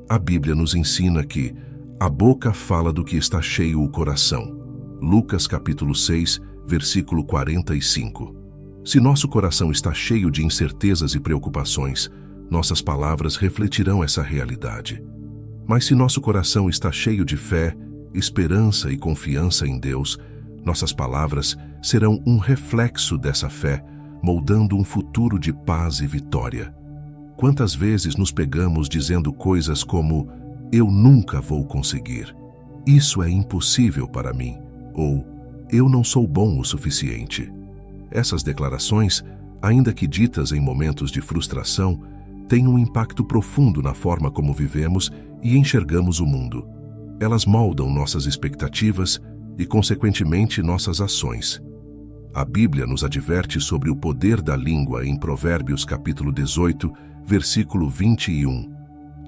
A Bíblia nos ensina que a boca fala do que está cheio o coração. Lucas capítulo 6, versículo 45. Se nosso coração está cheio de incertezas e preocupações, nossas palavras refletirão essa realidade. Mas se nosso coração está cheio de fé, esperança e confiança em Deus, nossas palavras serão um reflexo dessa fé, moldando um futuro de paz e vitória. Quantas vezes nos pegamos dizendo coisas como: eu nunca vou conseguir, isso é impossível para mim, ou eu não sou bom o suficiente. Essas declarações, ainda que ditas em momentos de frustração, têm um impacto profundo na forma como vivemos e enxergamos o mundo. Elas moldam nossas expectativas e, consequentemente, nossas ações. A Bíblia nos adverte sobre o poder da língua em Provérbios capítulo 18, versículo 21.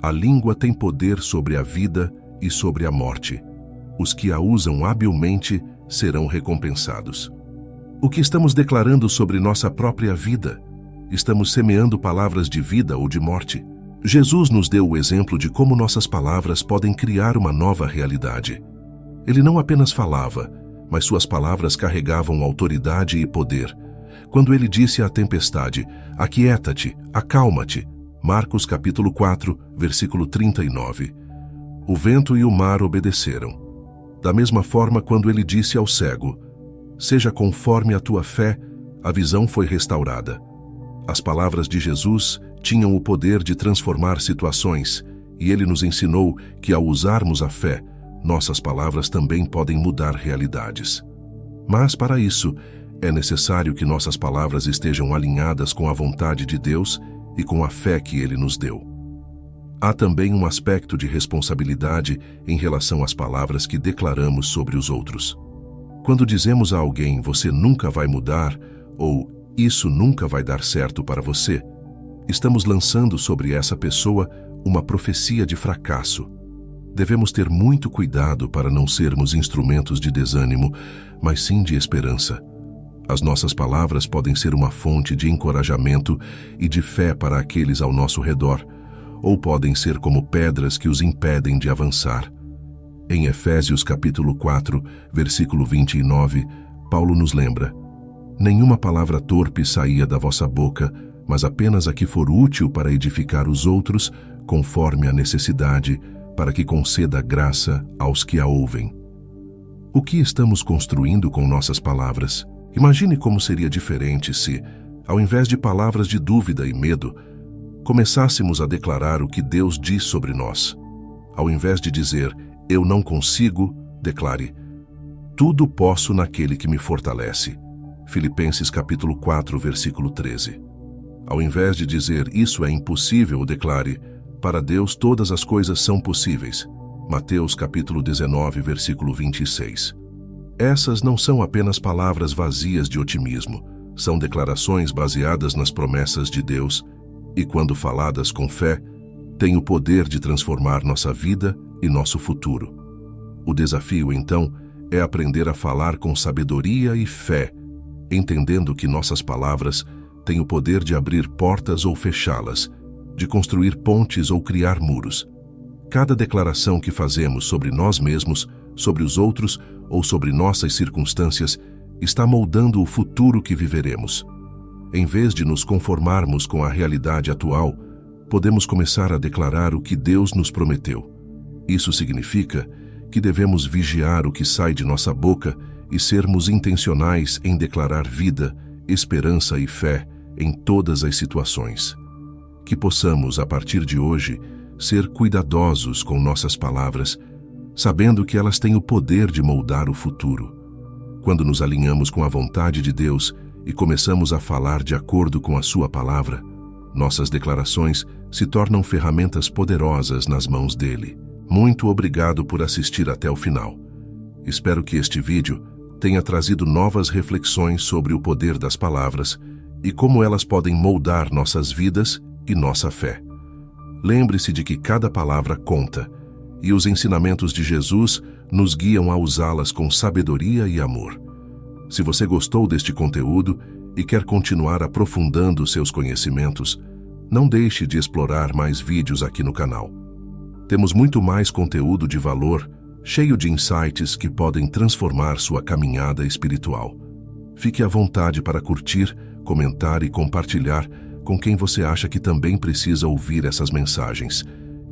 A língua tem poder sobre a vida e sobre a morte. Os que a usam habilmente serão recompensados. O que estamos declarando sobre nossa própria vida? Estamos semeando palavras de vida ou de morte? Jesus nos deu o exemplo de como nossas palavras podem criar uma nova realidade. Ele não apenas falava, mas suas palavras carregavam autoridade e poder. Quando ele disse à tempestade: aquieta-te, acalma-te, Marcos capítulo 4, versículo 39. O vento e o mar obedeceram. Da mesma forma, quando ele disse ao cego: seja conforme a tua fé, a visão foi restaurada. As palavras de Jesus tinham o poder de transformar situações, e ele nos ensinou que, ao usarmos a fé, nossas palavras também podem mudar realidades. Mas, para isso, é necessário que nossas palavras estejam alinhadas com a vontade de Deus e com a fé que Ele nos deu. Há também um aspecto de responsabilidade em relação às palavras que declaramos sobre os outros. Quando dizemos a alguém: você nunca vai mudar, ou isso nunca vai dar certo para você, estamos lançando sobre essa pessoa uma profecia de fracasso. Devemos ter muito cuidado para não sermos instrumentos de desânimo, mas sim de esperança. As nossas palavras podem ser uma fonte de encorajamento e de fé para aqueles ao nosso redor, ou podem ser como pedras que os impedem de avançar. Em Efésios capítulo 4, versículo 29, Paulo nos lembra: nenhuma palavra torpe saía da vossa boca, mas apenas a que for útil para edificar os outros, conforme a necessidade, para que conceda graça aos que a ouvem. O que estamos construindo com nossas palavras? Imagine como seria diferente se, ao invés de palavras de dúvida e medo, começássemos a declarar o que Deus diz sobre nós. Ao invés de dizer, eu não consigo, declare, tudo posso naquele que me fortalece. Filipenses capítulo 4, versículo 13. Ao invés de dizer, isso é impossível, declare, para Deus todas as coisas são possíveis. Mateus capítulo 19, versículo 26. Essas não são apenas palavras vazias de otimismo, são declarações baseadas nas promessas de Deus e, quando faladas com fé, têm o poder de transformar nossa vida e nosso futuro. O desafio, então, é aprender a falar com sabedoria e fé, entendendo que nossas palavras têm o poder de abrir portas ou fechá-las, de construir pontes ou criar muros. Cada declaração que fazemos sobre nós mesmos, sobre os outros ou sobre nossas circunstâncias está moldando o futuro que viveremos. Em vez de nos conformarmos com a realidade atual, podemos começar a declarar o que Deus nos prometeu. Isso significa que devemos vigiar o que sai de nossa boca e sermos intencionais em declarar vida, esperança e fé em todas as situações. Que possamos, a partir de hoje, ser cuidadosos com nossas palavras, sabendo que elas têm o poder de moldar o futuro. Quando nos alinhamos com a vontade de Deus e começamos a falar de acordo com a sua palavra, nossas declarações se tornam ferramentas poderosas nas mãos dele. Muito obrigado por assistir até o final. Espero que este vídeo tenha trazido novas reflexões sobre o poder das palavras e como elas podem moldar nossas vidas e nossa fé. Lembre-se de que cada palavra conta, e os ensinamentos de Jesus nos guiam a usá-las com sabedoria e amor. Se você gostou deste conteúdo e quer continuar aprofundando seus conhecimentos, não deixe de explorar mais vídeos aqui no canal. Temos muito mais conteúdo de valor, cheio de insights que podem transformar sua caminhada espiritual. Fique à vontade para curtir, comentar e compartilhar com quem você acha que também precisa ouvir essas mensagens.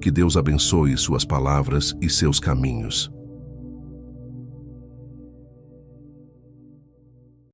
Que Deus abençoe suas palavras e seus caminhos.